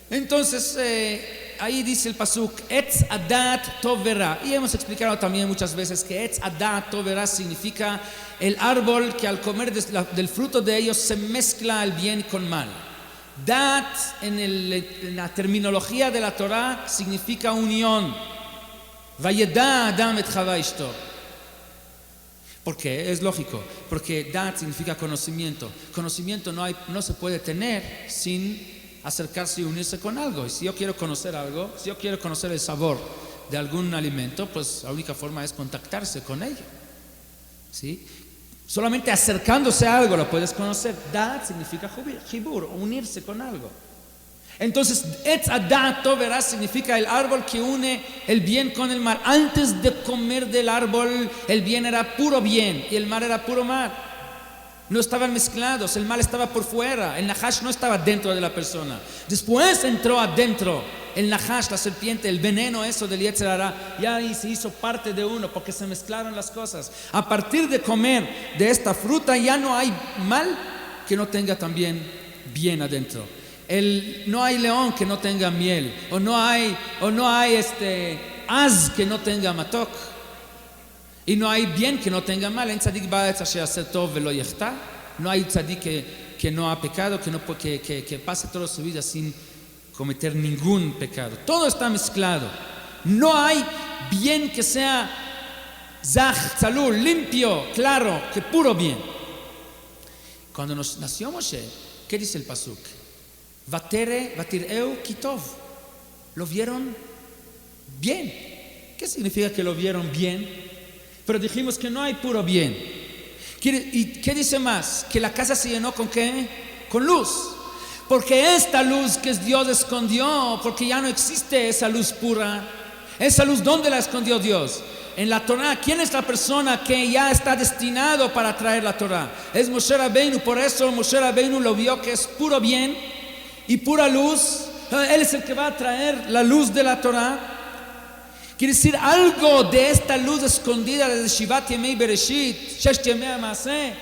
[SPEAKER 1] entonces ahí dice el pasuk Etz Hadat Tov Verá, y hemos explicado también muchas veces que Etz Hadat Tov Verá significa el árbol que al comer del fruto de ellos se mezcla el bien con mal. Dat en la terminología de la Torah significa unión. Vayeda Adam et Chava ishto. ¿Por qué? Es lógico, porque dat significa conocimiento. Conocimiento no se puede tener sin acercarse y unirse con algo. Y si yo quiero conocer algo, si yo quiero conocer el sabor de algún alimento, pues la única forma es contactarse con ello, ¿sí? Solamente acercándose a algo lo puedes conocer. Dat significa jibur, unirse con algo. Entonces, Etz Hadat Tov Verá significa el árbol que une el bien con el mal. Antes de comer del árbol, el bien era puro bien y el mal era puro mal. No estaban mezclados, el mal estaba por fuera, el nahash no estaba dentro de la persona. Después entró adentro el nahash, la serpiente, el veneno eso del Yetzer Hara, ya ahí se hizo parte de uno porque se mezclaron las cosas. A partir de comer de esta fruta ya no hay mal que no tenga también bien adentro. No hay león que no tenga miel, o no hay az que no tenga matok, y no hay bien que no tenga mal. En tzadik ba'etz asher ya'aseh tov velo yechtah. No hay tzadik que no ha pecado, que pase toda su vida sin cometer ningún pecado. Todo está mezclado. No hay bien que sea zach, tzalul, limpio, claro, que puro bien. Cuando nació Moshe, ¿qué dice el pasuk? Vatireu kitov. Lo vieron bien. ¿Qué significa que lo vieron bien? Pero dijimos que no hay puro bien. ¿Y qué dice más? Que la casa se llenó ¿con qué? Con luz. Porque esta luz que Dios escondió, porque ya no existe esa luz pura. Esa luz, ¿dónde la escondió Dios? En la Torah. ¿Quién es la persona que ya está destinado para traer la Torah? Es Moshe Rabbeinu. Por eso Moshe Rabbeinu lo vio que es puro bien y pura luz. Él es el que va a traer la luz de la Torah. Quiere decir, algo de esta luz escondida desde Shivat Yemei Bereshit, Shesh Yemei Maaseh,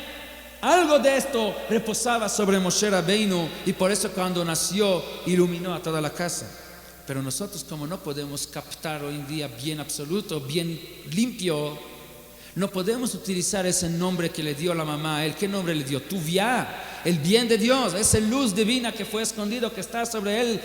[SPEAKER 1] algo de esto reposaba sobre Moshe Rabbeinu, y por eso cuando nació iluminó a toda la casa. Pero nosotros, como no podemos captar hoy en día bien absoluto, bien limpio, no podemos utilizar ese nombre que le dio la mamá a él. ¿Qué nombre le dio? Tuvia, el bien de Dios, esa luz divina que fue escondido, que está sobre él,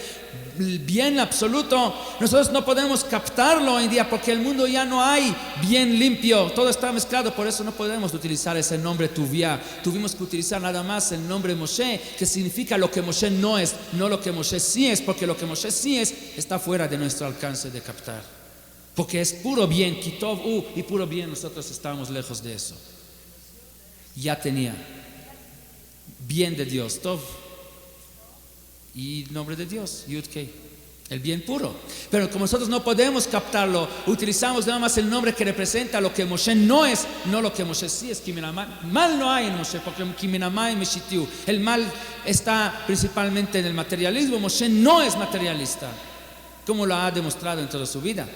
[SPEAKER 1] el bien absoluto. Nosotros no podemos captarlo hoy en día porque el mundo ya no hay bien limpio, todo está mezclado. Por eso no podemos utilizar ese nombre Tuvia. Tuvimos que utilizar nada más el nombre Moshe, que significa lo que Moshe no es, no lo que Moshe sí es, porque lo que Moshe sí es está fuera de nuestro alcance de captar. Porque es puro bien, kitov y puro bien, nosotros estamos lejos de eso. Ya tenía bien de Dios, tov, y nombre de Dios, yud kei, el bien puro. Pero como nosotros no podemos captarlo, utilizamos nada más el nombre que representa lo que Moshe no es, no lo que Moshe sí es. Mal no hay en Moshe, porque el mal está principalmente en el materialismo. Moshe no es materialista, como lo ha demostrado en toda su vida.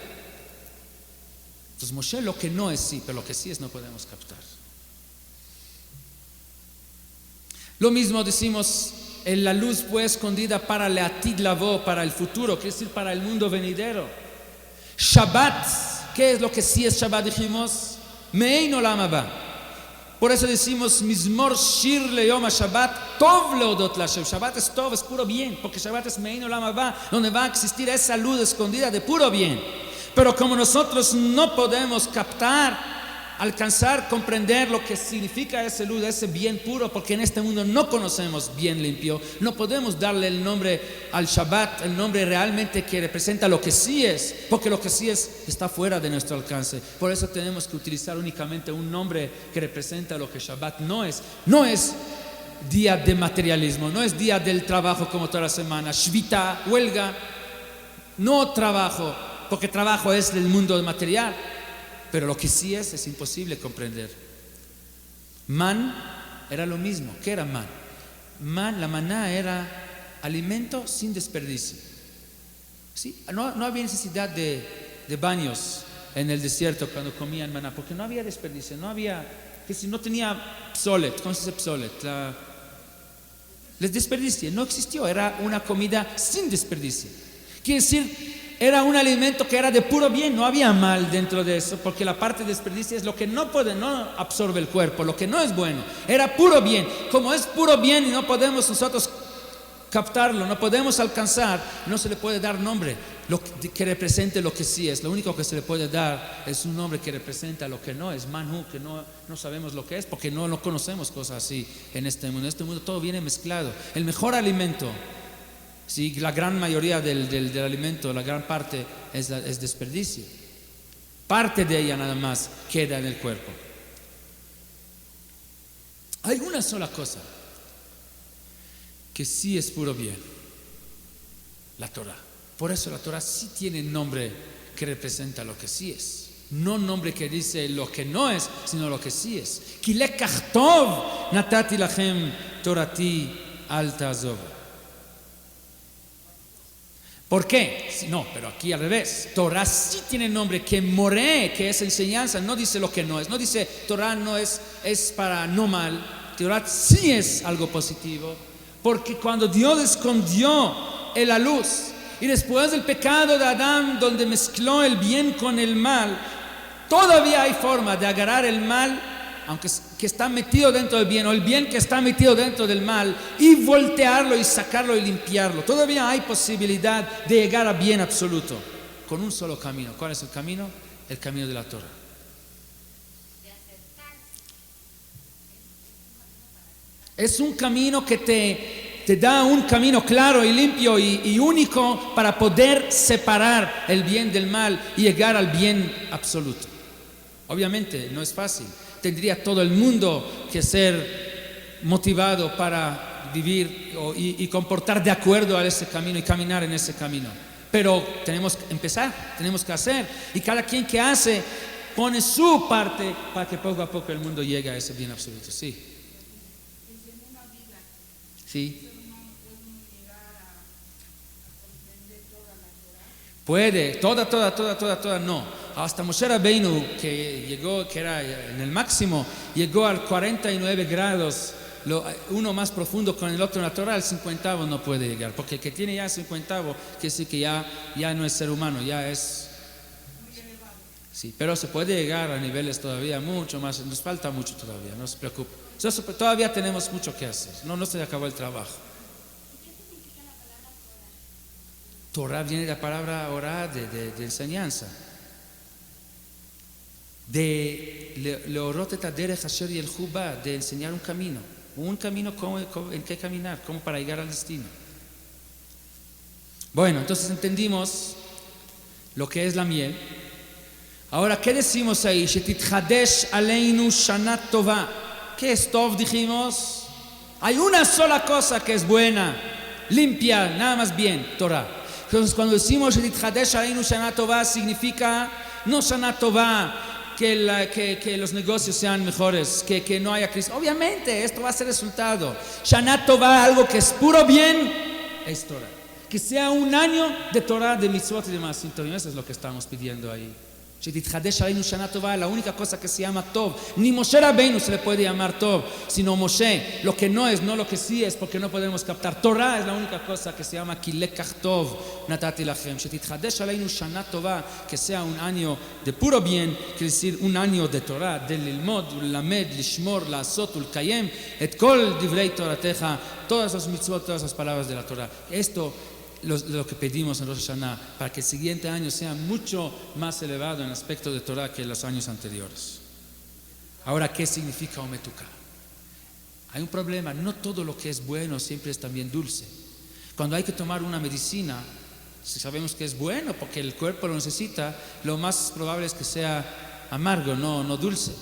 [SPEAKER 1] Entonces Moshe lo que no es sí, pero lo que sí es no podemos captar. Lo mismo decimos, en la luz fue escondida para el atid lavo, para el futuro, quiere decir para el mundo venidero. Shabbat, ¿qué es lo que sí es Shabbat? Dijimos, me'ein olam haba. Por eso decimos, mizmor shir leyom Shabbat, tov leodot la Hashem. Shabbat es tov, es puro bien, porque Shabbat es me'ein olam haba, donde va a existir esa luz escondida de puro bien. Pero como nosotros no podemos captar, alcanzar, comprender lo que significa esa luz, ese bien puro, porque en este mundo no conocemos bien limpio, no podemos darle el nombre al Shabbat, el nombre realmente que representa lo que sí es, porque lo que sí es está fuera de nuestro alcance. Por eso tenemos que utilizar únicamente un nombre que representa lo que Shabbat no es. No es día de materialismo, no es día del trabajo como toda la semana, shvita, huelga, no trabajo. porque trabajo es del mundo material, pero lo que sí es imposible comprender. Man era lo mismo. ¿Qué era man? La maná era alimento sin desperdicio. ¿Sí? No había necesidad de baños en el desierto cuando comían maná, porque no había desperdicio, no tenía psolet. ¿Cómo se dice psolet? Les desperdicio, no existió, era una comida sin desperdicio. Quiere decir, era un alimento que era de puro bien, no había mal dentro de eso, porque la parte de desperdicio es lo que no absorbe el cuerpo, lo que no es bueno. Era puro bien. Como es puro bien y no podemos nosotros captarlo, no podemos alcanzar, no se le puede dar nombre que represente lo que sí es. Lo único que se le puede dar es un nombre que representa lo que no es, manhu, que no sabemos lo que es, porque no conocemos cosas así en este mundo. En este mundo todo viene mezclado. El mejor alimento, sí, la gran mayoría del alimento, la gran parte es desperdicio. Parte de ella nada más queda en el cuerpo. Hay una sola cosa que sí es puro bien: la Torah. Por eso la Torah sí tiene nombre que representa lo que sí es, no nombre que dice lo que no es, sino lo que sí es. Ki lekach tov natati lachem torati al ta'azovu. ¿Por qué? No, pero aquí al revés. Torah sí tiene nombre que moré, que es enseñanza. No dice lo que no es. No dice Torah no es para no mal. Torah sí es algo positivo. Porque cuando Dios escondió en la luz y después del pecado de Adán, donde mezcló el bien con el mal, todavía hay forma de agarrar el mal, aunque que está metido dentro del bien, o el bien que está metido dentro del mal, y voltearlo y sacarlo y limpiarlo. Todavía hay posibilidad de llegar a bien absoluto con un solo camino. ¿Cuál es el camino? El camino de la Torah. Es un camino que te da un camino claro y limpio y único para poder separar el bien del mal y llegar al bien absoluto. Obviamente no es fácil. Tendría todo el mundo que ser motivado para vivir y comportar de acuerdo a ese camino y caminar en ese camino. Pero tenemos que empezar, tenemos que hacer. Y cada quien que hace pone su parte para que poco a poco el mundo llegue a ese bien absoluto. Sí. Sí. Puede, toda, no. Hasta Moshe Rabbeinu, que llegó, que era en el máximo, llegó al 49 grados, uno más profundo con el otro en la Torah, al 50º no puede llegar, porque el que tiene ya el 50º, quiere decir que ya no es ser humano, ya es... Sí, pero se puede llegar a niveles todavía mucho más, nos falta mucho todavía, no se preocupe. Todavía tenemos mucho que hacer, no se acabó el trabajo. Torah viene de la palabra orá, de enseñanza. De enseñar un camino en qué caminar, cómo para llegar al destino. Bueno, entonces entendimos lo que es la miel. Ahora, ¿qué decimos ahí? Shetitchadesh aleinu shana tova. ¿Qué es tov? Dijimos, hay una sola cosa que es buena, limpia, nada más bien, Torah. Entonces, cuando decimos Shetitchadesh aleinu shana tova, significa no shana tova, que los negocios sean mejores, que no haya crisis. Obviamente, esto va a ser resultado. Shana tova, algo que es puro bien, es Torah. Que sea un año de Torah, de mitzvot y demás. Eso es lo que estamos pidiendo ahí. Shetitchadesh aleinu shana tova, la única cosa que se llama Tov. Ni Moshe Rabbeinu se le puede llamar Tov, sino Moshe, lo que no es, no lo que sí es, porque no podemos captar. Torah es la única cosa que se llama Ki lekach tov natati lachem. Shetitchadesh aleinu shana tova, que sea un año de puro bien, quiere decir un año de Torah, de lilmod, lamed, lishmor, la'asot, ulkayem, et kol divrei torateja, todas las mitzvot, todas las palabras de la Torah. Esto lo que pedimos en Rosh Hashanah, para que el siguiente año sea mucho más elevado en aspecto de Torah que los años anteriores. Ahora, ¿qué significa Ometuka? Hay un problema, no todo lo que es bueno siempre es también dulce. Cuando hay que tomar una medicina, si sabemos que es bueno porque el cuerpo lo necesita, lo más probable es que sea amargo, no dulce.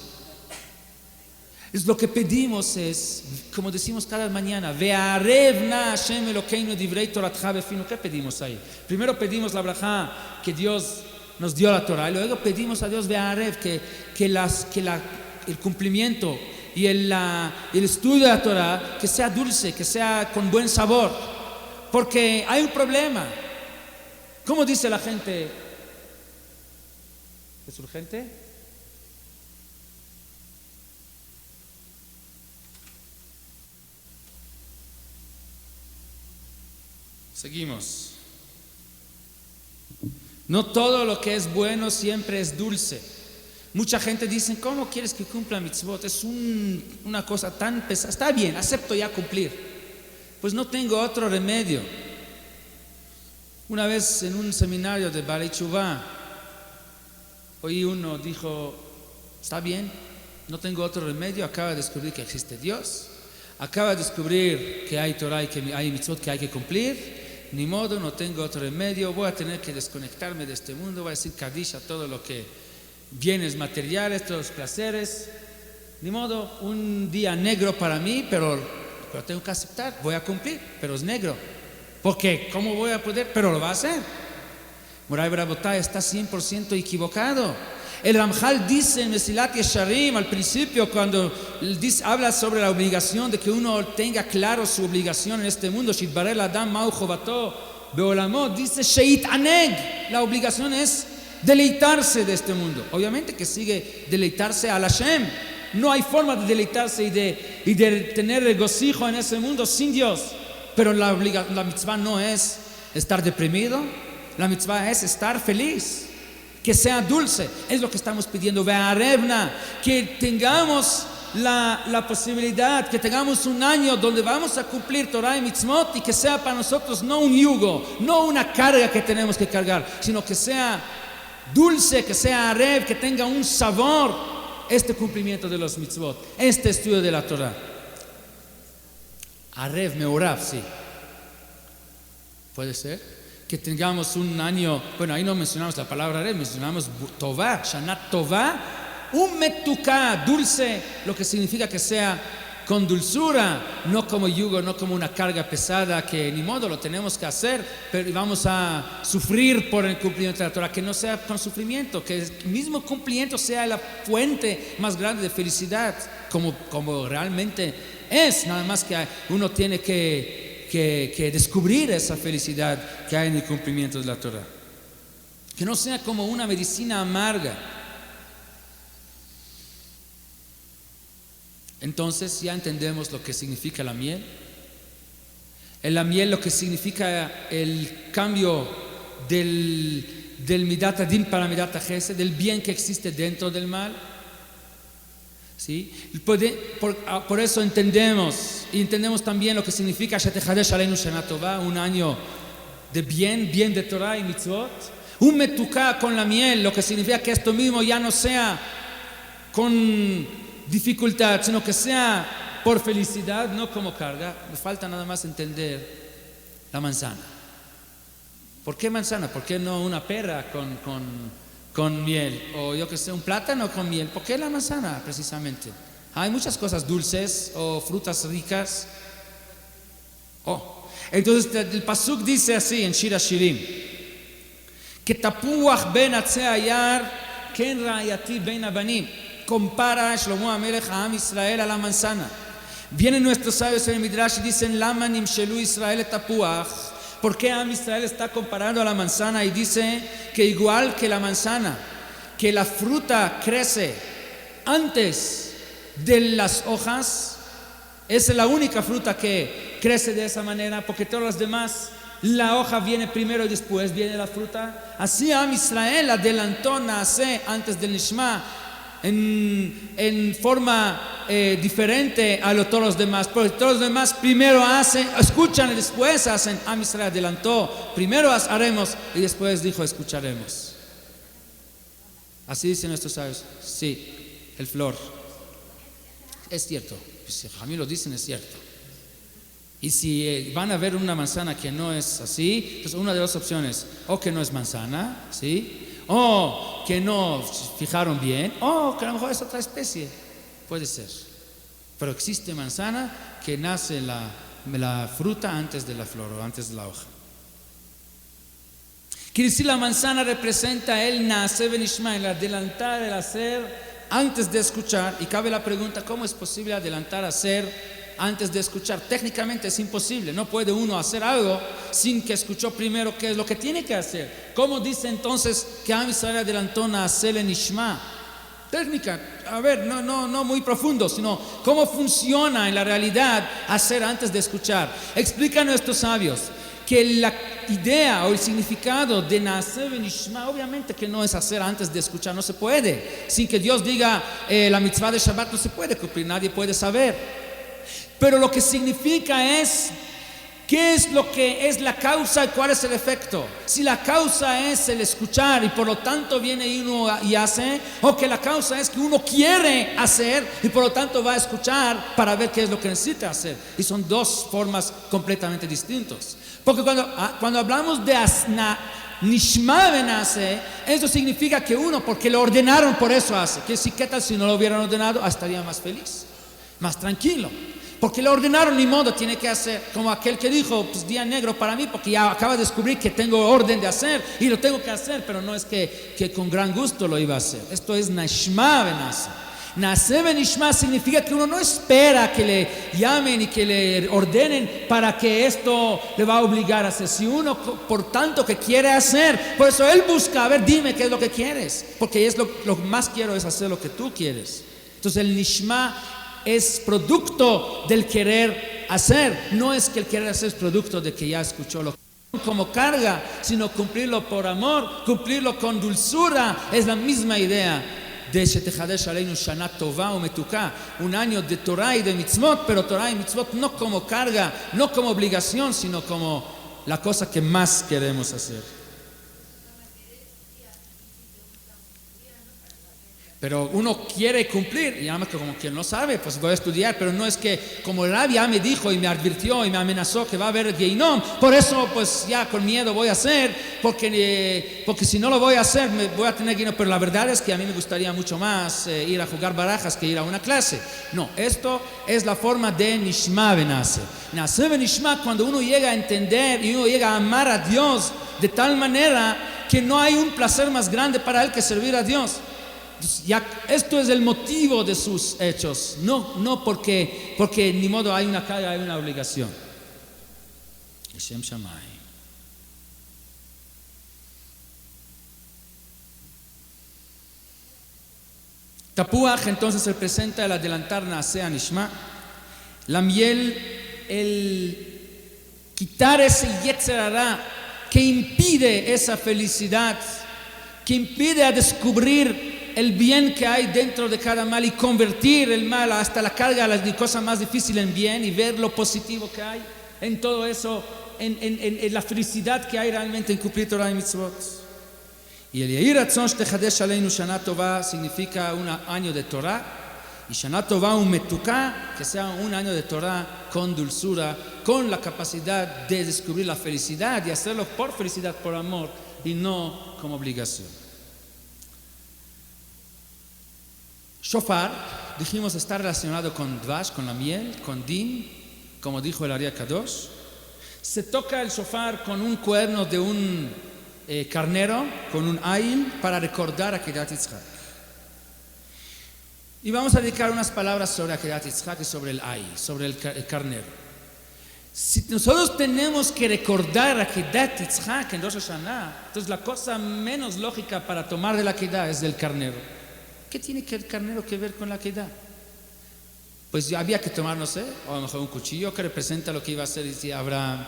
[SPEAKER 1] Es lo que pedimos es, como decimos cada mañana, Ve'arevna Hashem Elokeinu divrei toratcha befinu. ¿Qué pedimos ahí? Primero pedimos la braja, que Dios nos dio la Torah y luego pedimos a Dios Be'arev el cumplimiento y el estudio de la Torah que sea dulce, que sea con buen sabor, porque hay un problema. ¿Cómo dice la gente? ¿Es urgente? Seguimos. No todo lo que es bueno siempre es dulce. Mucha gente dice, ¿cómo quieres que cumpla mitzvot? Es una cosa tan pesada. Está bien, acepto ya cumplir. Pues no tengo otro remedio. Una vez en un seminario de Balei Tshuva, oí uno dijo, está bien, no tengo otro remedio, acaba de descubrir que existe Dios, acaba de descubrir que hay Torah y que hay mitzvot que hay que cumplir. Ni modo, no tengo otro remedio, voy a tener que desconectarme de este mundo, voy a decir Kaddish a todo lo que bienes materiales, todos los placeres. Ni modo, un día negro para mí, pero tengo que aceptar, voy a cumplir, pero es negro. ¿Por qué? ¿Cómo voy a poder? Pero lo va a hacer. Moray Barabotay está 100% equivocado. El Ramjal dice en Mesilat Yesharim al principio, cuando habla sobre la obligación de que uno tenga claro su obligación en este mundo, Shitbarel Adam Ma'u Chovato Beolamo, dice Sheit Aneg, la obligación es deleitarse de este mundo. Obviamente que sigue deleitarse al Hashem. No hay forma de deleitarse y de tener regocijo en ese mundo sin Dios. Pero la mitzvah no es estar deprimido, la mitzvah es estar feliz. Que sea dulce, es lo que estamos pidiendo. Be'arevna, que tengamos la posibilidad, que tengamos un año donde vamos a cumplir Torah y mitzvot y que sea para nosotros no un yugo, no una carga que tenemos que cargar, sino que sea dulce, que sea arev, que tenga un sabor este cumplimiento de los mitzvot, este estudio de la Torah. Arev meorav, sí. ¿Puede ser? Que tengamos un año, bueno, ahí no mencionamos la palabra Arev, mencionamos Tová, Shanat Tová, un metuká, dulce, lo que significa que sea con dulzura, no como yugo, no como una carga pesada que ni modo lo tenemos que hacer, pero vamos a sufrir por el cumplimiento de la Torah, que no sea con sufrimiento, que el mismo cumplimiento sea la fuente más grande de felicidad, como realmente es, nada más que uno tiene que descubrir esa felicidad que hay en el cumplimiento de la Torah. Que no sea como una medicina amarga. Entonces ya entendemos lo que significa la miel. En la miel lo que significa el cambio del Midat Adin para Midat HaChesed, del bien que existe dentro del mal. ¿Sí? Por eso entendemos también lo que significa Shetechadesh Aleinu Shana Tová, un año de bien de Torah y mitzvot. Un metuká con la miel, lo que significa que esto mismo ya no sea con dificultad, sino que sea por felicidad, no como carga. Me falta nada más entender la manzana. ¿Por qué manzana? ¿Por qué no una pera con miel? O yo que sé, un plátano con miel. ¿Por qué la manzana precisamente? Hay muchas cosas dulces o frutas ricas. Entonces el pasuk dice así en Shir Hashirim, que tapuach ben atzei hayar ken ra'ayati ben abanim. Compara Shlomo HaMelech a Am Israel a la manzana. Vienen nuestros sabios en el Midrash y dicen Lama nimshelu Israel et tapuach. ¿Por qué Am Israel está comparando a la manzana? Y dice que igual que la manzana, que la fruta crece antes de las hojas, es la única fruta que crece de esa manera, porque todas las demás, la hoja viene primero y después viene la fruta. Así Am Israel adelantó nace antes del Nishma en forma diferente a todos los demás, porque todos los demás primero escuchan y después hacen. Am Israel adelantó, primero haremos y después dijo escucharemos. Así dicen nuestros sabios. Sí, el flor. Es cierto, si a mí lo dicen es cierto. Y si van a ver una manzana que no es así, pues una de las opciones, o que no es manzana, ¿sí? O que no fijaron bien, o que a lo mejor es otra especie. Puede ser. Pero existe manzana que nace la fruta antes de la flor o antes de la hoja. Quiere decir, la manzana representa el nacer benishma, el adelantar, el hacer antes de escuchar. Y cabe la pregunta, ¿cómo es posible adelantar, hacer antes de escuchar? Técnicamente es imposible. No puede uno hacer algo sin que escuchó primero qué es lo que tiene que hacer. ¿Cómo dice entonces que Am Israel adelantó nacer benishma? Técnica, a ver, no muy profundo, sino cómo funciona en la realidad hacer antes de escuchar. Explican nuestros sabios que la idea o el significado de nacer benishma, obviamente que no es hacer antes de escuchar, no se puede. Sin que Dios diga la mitzvah de Shabbat no se puede cumplir, nadie puede saber. Pero lo que significa es qué es lo que es la causa y cuál es el efecto. Si la causa es el escuchar y por lo tanto viene uno y hace, o que la causa es que uno quiere hacer y por lo tanto va a escuchar para ver qué es lo que necesita hacer. Y son dos formas completamente distintas. Porque cuando hablamos de nishma benase, eso significa que uno, porque lo ordenaron, por eso hace. ¿Qué tal si no lo hubieran ordenado? Estaría más feliz, más tranquilo. Porque lo ordenaron, ni modo, tiene que hacer. Como aquel que dijo, pues día negro para mí, porque ya acaba de descubrir que tengo orden de hacer y lo tengo que hacer, pero no es que con gran gusto lo iba a hacer. Esto es nishma benase. Nacer benishma significa que uno no espera que le llamen y que le ordenen para que esto le va a obligar a hacer. Si uno, por tanto, que quiere hacer, por eso él busca, a ver, dime qué es lo que quieres, porque es lo más quiero es hacer lo que tú quieres. Entonces el nishma es producto del querer hacer, no es que el querer hacer es producto de que ya escuchó lo como carga, sino cumplirlo por amor, cumplirlo con dulzura. Es la misma idea de Shetechadesh Aleinu Shana Tova Umetuka, un año de Torah y de Mitzvot, pero Torah y Mitzvot no como carga, no como obligación, sino como la cosa que más queremos hacer. Pero uno quiere cumplir, y además que como quien no sabe, pues voy a estudiar, pero no es que como el Rabbi ya me dijo y me advirtió y me amenazó que va a haber Geinom, por eso pues ya con miedo voy a hacer, porque si no lo voy a hacer me voy a tener Geinom. Pero la verdad es que a mí me gustaría mucho más ir a jugar barajas que ir a una clase. No, esto es la forma de Nishma benase. Nacer benishma, cuando uno llega a entender y uno llega a amar a Dios de tal manera que no hay un placer más grande para él que servir a Dios. Ya, esto es el motivo de sus hechos, no porque ni modo hay una carga, hay una obligación. Shem Shammai. Tapuach entonces representa el adelantar Naaseh Nishma. La miel, el quitar ese Yetzer Hara que impide esa felicidad, que impide a descubrir el bien que hay dentro de cada mal y convertir el mal hasta la carga, la cosa más difícil en bien y ver lo positivo que hay en todo eso, en la felicidad que hay realmente en cumplir Torah y Mitzvot. Y el Yehi Ratzon Shetechadesh Aleinu Shana Tova significa un año de Torah, y Shana Tova Umetuka, que sea un año de Torah con dulzura, con la capacidad de descubrir la felicidad y hacerlo por felicidad, por amor y no como obligación. Shofar, dijimos, está relacionado con Dvash, con la miel, con Din, como dijo el Ari Kadosh. Se toca el shofar con un cuerno de un carnero, con un ail, para recordar a Akedat Yitzhak. Y vamos a dedicar unas palabras sobre Akedat Yitzhak y sobre el ail, sobre el carnero. Si nosotros tenemos que recordar a Akedat Yitzhak en Rosh Hashanah, entonces la cosa menos lógica para tomar de la Akedah es del carnero. ¿Qué tiene que el carnero que ver con la Akedah? Pues ya había que tomar, no sé, o a lo mejor un cuchillo que representa lo que iba a hacer Abraham,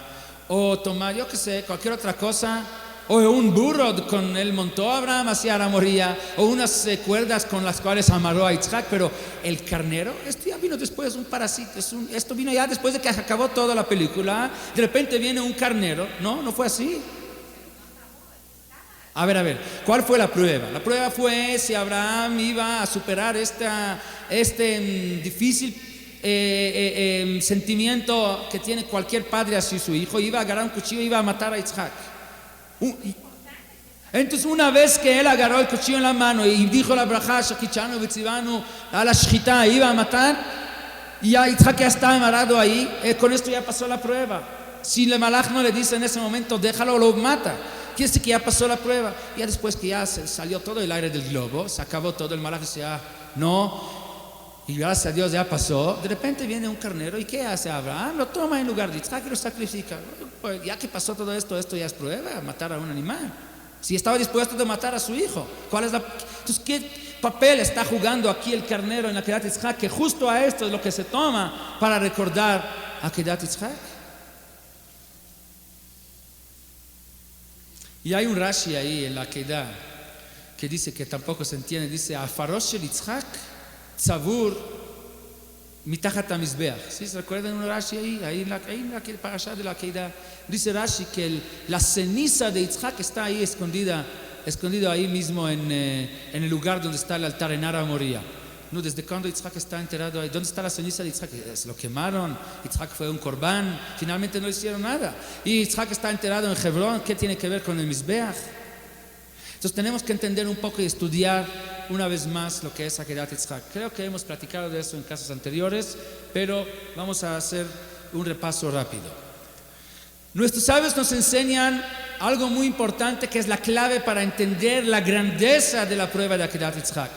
[SPEAKER 1] o tomar, yo qué sé, cualquier otra cosa, o un burro con él montó a Abraham, así ahora moría, o unas cuerdas con las cuales amarró a Yitzhak. Pero el carnero, esto ya vino después, un parásito, esto vino ya después de que acabó toda la película. De repente viene un carnero, no fue así. A ver, ¿cuál fue la prueba? La prueba fue si Abraham iba a superar este difícil sentimiento que tiene cualquier padre hacia su hijo. Iba a agarrar un cuchillo y iba a matar a Yitzhak. Entonces, una vez que él agarró el cuchillo en la mano y dijo la braja, Shakichanu Vitzivanu, a la shchita, iba a matar, y ya Yitzhak ya está amarrado ahí, con esto ya pasó la prueba. Si el malach no le dice en ese momento, déjalo, lo mata. Quiere decir que ya pasó la prueba. Ya después que ya se salió todo el aire del globo, se acabó todo, el malaj dice, no, y gracias a Dios ya pasó. De repente viene un carnero, ¿y qué hace Abraham? Lo toma en lugar de Isaac y lo sacrifica. Pues ya que pasó todo esto, esto ya es prueba, matar a un animal. Si estaba dispuesto a matar a su hijo, entonces, ¿qué papel está jugando aquí el carnero en la Akedat Yitzhak? Que justo a esto es lo que se toma para recordar Akedat Yitzhak. Y hay un Rashi ahí en la Akedah que dice que tampoco se entiende, dice Afarosh shel Yitzhak tzavur mitachat hamizbeach. ¿Sí? ¿Se recuerdan un Rashi ahí en la parasha de la Akedah? Dice Rashi que la ceniza de Yitzhak está ahí escondido ahí mismo en el lugar donde está el altar en Ara Moría. No, desde cuando Yitzhak está enterrado ahí. ¿Dónde está la ceniza de Yitzhak? Lo quemaron. Yitzhak fue un corbán. Finalmente no hicieron nada. Y Yitzhak está enterrado en Hebrón. ¿Qué tiene que ver con el Mizbeach? Entonces tenemos que entender un poco y estudiar una vez más lo que es Akedat Yitzhak. Creo que hemos platicado de eso en casos anteriores, pero vamos a hacer un repaso rápido. Nuestros sabios nos enseñan algo muy importante que es la clave para entender la grandeza de la prueba de Akedat Yitzhak.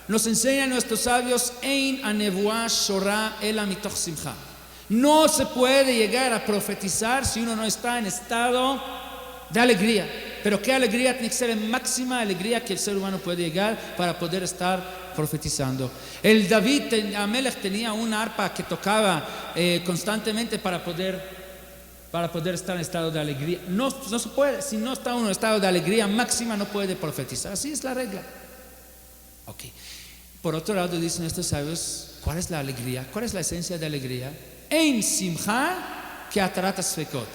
[SPEAKER 1] Nos enseñan nuestros sabios Ein anevuah shora ela mitoch simcha. No se puede llegar a profetizar si uno no está en estado de alegría. Pero qué alegría tiene que ser la máxima alegría que el ser humano puede llegar para poder estar profetizando. El David Amelech tenía una arpa que tocaba constantemente para poder estar en estado de alegría. No se puede, si no está uno en estado de alegría máxima no puede profetizar. Así es la regla. Ok. Por otro lado dicen estos sabios, ¿cuál es la alegría? ¿Cuál es la esencia de alegría? Ein simcha que atarat sfekot.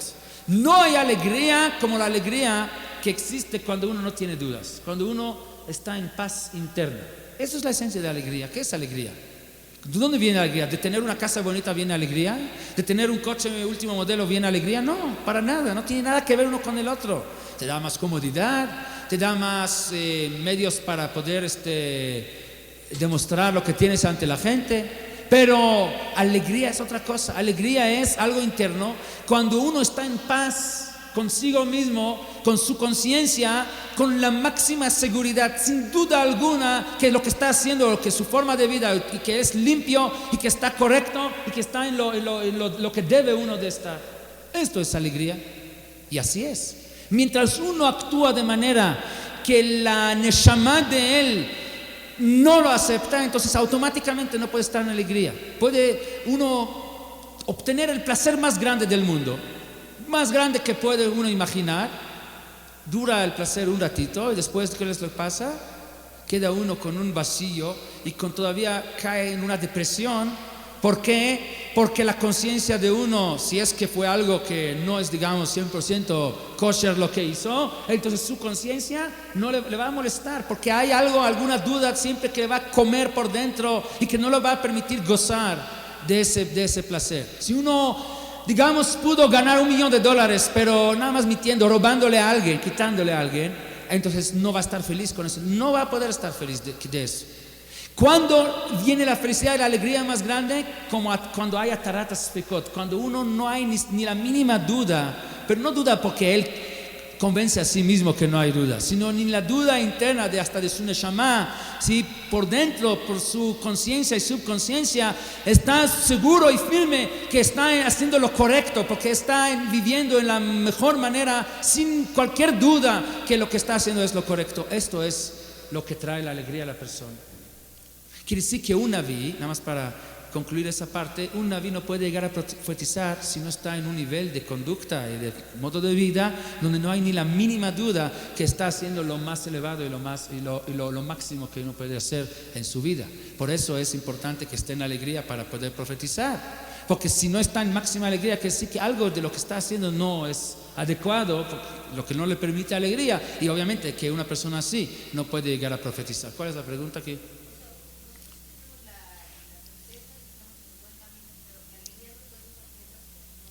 [SPEAKER 1] No hay alegría como la alegría que existe cuando uno no tiene dudas, cuando uno está en paz interna. Eso es la esencia de la alegría. ¿Qué es alegría? ¿De dónde viene la alegría? ¿De tener una casa bonita viene alegría? ¿De tener un coche de último modelo viene alegría? No, para nada, no tiene nada que ver uno con el otro. Te da más comodidad, te da más medios para poder demostrar lo que tienes ante la gente. Pero alegría es otra cosa. Alegría es algo interno. Cuando uno está en paz consigo mismo, con su conciencia, con la máxima seguridad, sin duda alguna, que lo que está haciendo, que su forma de vida, y que es limpio, y que está correcto, y que está en lo que debe uno de estar. Esto es alegría. Y así es. Mientras uno actúa de manera que la neshama de él no lo acepta, entonces automáticamente no puede estar en alegría. Puede uno obtener el placer más grande del mundo, más grande que puede uno imaginar. Dura el placer un ratito y después, ¿qué les pasa? Queda uno con un vacío y todavía cae en una depresión. ¿Por qué? Porque la conciencia de uno, si es que fue algo que no es, digamos, 100% kosher lo que hizo, entonces su conciencia no le va a molestar, porque hay alguna duda siempre que le va a comer por dentro y que no le va a permitir gozar de ese placer. Si uno, digamos, pudo ganar $1 millón, pero nada más mintiendo, robándole a alguien, quitándole a alguien, entonces no va a estar feliz con eso, no va a poder estar feliz de eso. ¿Cuándo viene la felicidad y la alegría más grande? Como cuando hay atarat sfekot, cuando uno no hay ni la mínima duda, pero no duda porque él convence a sí mismo que no hay duda, sino ni la duda interna hasta de su neshama, si por dentro, por su conciencia y subconsciencia, está seguro y firme que está haciendo lo correcto, porque está viviendo en la mejor manera, sin cualquier duda que lo que está haciendo es lo correcto. Esto es lo que trae la alegría a la persona. Quiere decir que un naví, nada más para concluir esa parte, un naví no puede llegar a profetizar si no está en un nivel de conducta y de modo de vida donde no hay ni la mínima duda que está haciendo lo más elevado y lo máximo que uno puede hacer en su vida. Por eso es importante que esté en alegría para poder profetizar, porque si no está en máxima alegría, quiere decir que algo de lo que está haciendo no es adecuado, lo que no le permite alegría, y obviamente que una persona así no puede llegar a profetizar. ¿Cuál es la pregunta aquí?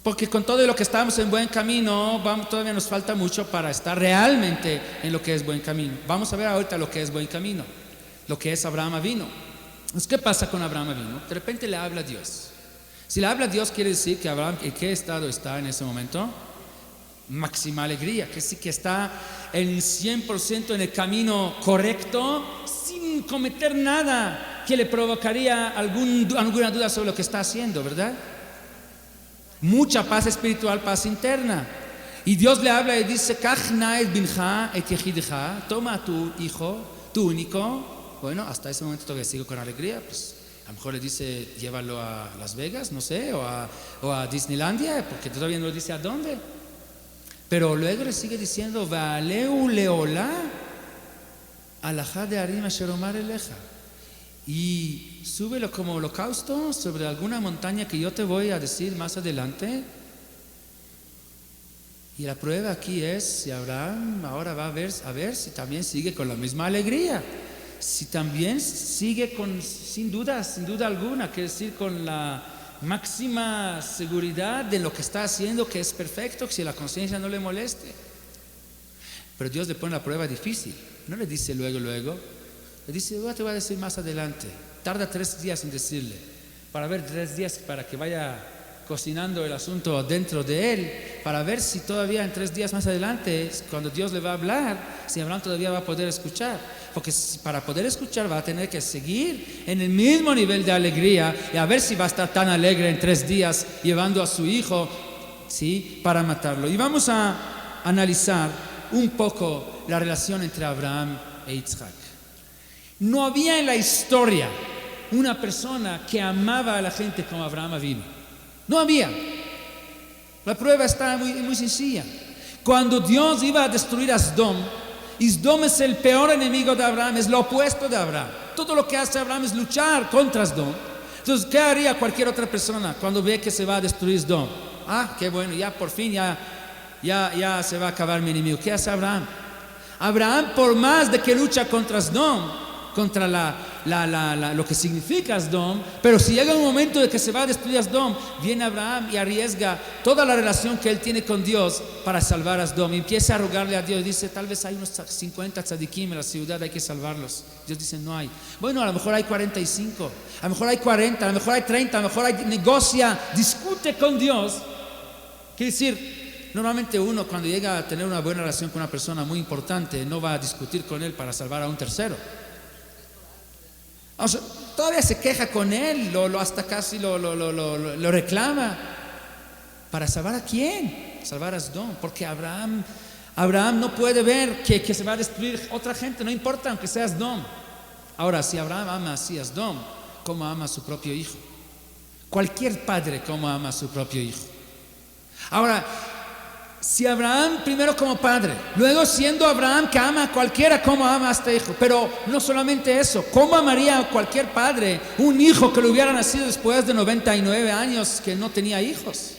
[SPEAKER 1] Porque con todo lo que estamos en buen camino, todavía nos falta mucho para estar realmente en lo que es buen camino. Vamos a ver ahorita lo que es buen camino, lo que es Abraham Avinu. Entonces, ¿qué pasa con Abraham Avinu? De repente le habla a Dios. Si le habla a Dios, quiere decir que Abraham, ¿en qué estado está en ese momento? máxima alegría, que sí que está el 100% en el camino correcto, sin cometer nada que le provocaría alguna duda sobre lo que está haciendo, ¿verdad? Mucha paz espiritual, paz interna. Y Dios le habla y dice: toma a tu hijo, tu único. Bueno, hasta ese momento todavía sigo con alegría. Pues a lo mejor le dice: llévalo a Las Vegas, no sé, o a Disneylandia, porque todavía no le dice a dónde. Pero luego le sigue diciendo: Va'aleu leolá alajá de arim asher omar eleja. Y súbelo como holocausto sobre alguna montaña que yo te voy a decir más adelante. Y la prueba aquí es si Abraham ahora va a ver si también sigue con la misma alegría, si también sigue sin duda alguna, quiere decir con la máxima seguridad de lo que está haciendo, que es perfecto, que si la conciencia no le moleste. Pero Dios le pone la prueba difícil, no le dice luego, le dice: te voy a decir más adelante. Tarda 3 días en decirle, para ver 3 días para que vaya cocinando el asunto dentro de él, para ver si todavía en 3 días más adelante, cuando Dios le va a hablar, si Abraham todavía va a poder escuchar. Porque para poder escuchar va a tener que seguir en el mismo nivel de alegría, y a ver si va a estar tan alegre en 3 días llevando a su hijo, ¿sí?, para matarlo. Y vamos a analizar un poco la relación entre Abraham e Isaac. No había en la historia una persona que amaba a la gente como Abraham Avinu. No había. La prueba está muy sencilla. Cuando Dios iba a destruir a Sdom, y Sdom es el peor enemigo de Abraham, es lo opuesto de Abraham. Todo lo que hace Abraham es luchar contra Sdom. Entonces, ¿qué haría cualquier otra persona cuando ve que se va a destruir Sdom? Qué bueno, ya por fin ya se va a acabar mi enemigo. ¿Qué hace Abraham? Abraham, por más de que lucha contra Sdom, contra lo que significa Sdom, pero si llega un momento de que se va a destruir Sdom, viene Abraham y arriesga toda la relación que él tiene con Dios para salvar a Sdom, y empieza a rogarle a Dios. Dice: tal vez hay unos 50 tzadikim en la ciudad, hay que salvarlos. Dios dice: no hay. Bueno, a lo mejor hay 45, a lo mejor hay 40, a lo mejor hay 30, a lo mejor negocia, discute con Dios. Quiere decir, normalmente uno, cuando llega a tener una buena relación con una persona muy importante, no va a discutir con él para salvar a un tercero. O sea, todavía se queja con él, hasta casi lo reclama. ¿Para salvar a quién? Salvar a Sdom. Porque Abraham no puede ver que se va a destruir otra gente, no importa, aunque sea Sdom. Ahora, si Abraham ama así a Sdom, ¿cómo ama a su propio hijo? Cualquier padre, ¿cómo ama a su propio hijo? Ahora, si Abraham, primero como padre, luego siendo Abraham que ama a cualquiera, como ama a este hijo. Pero no solamente eso, ¿cómo amaría a cualquier padre un hijo que le hubiera nacido después de 99 años que no tenía hijos?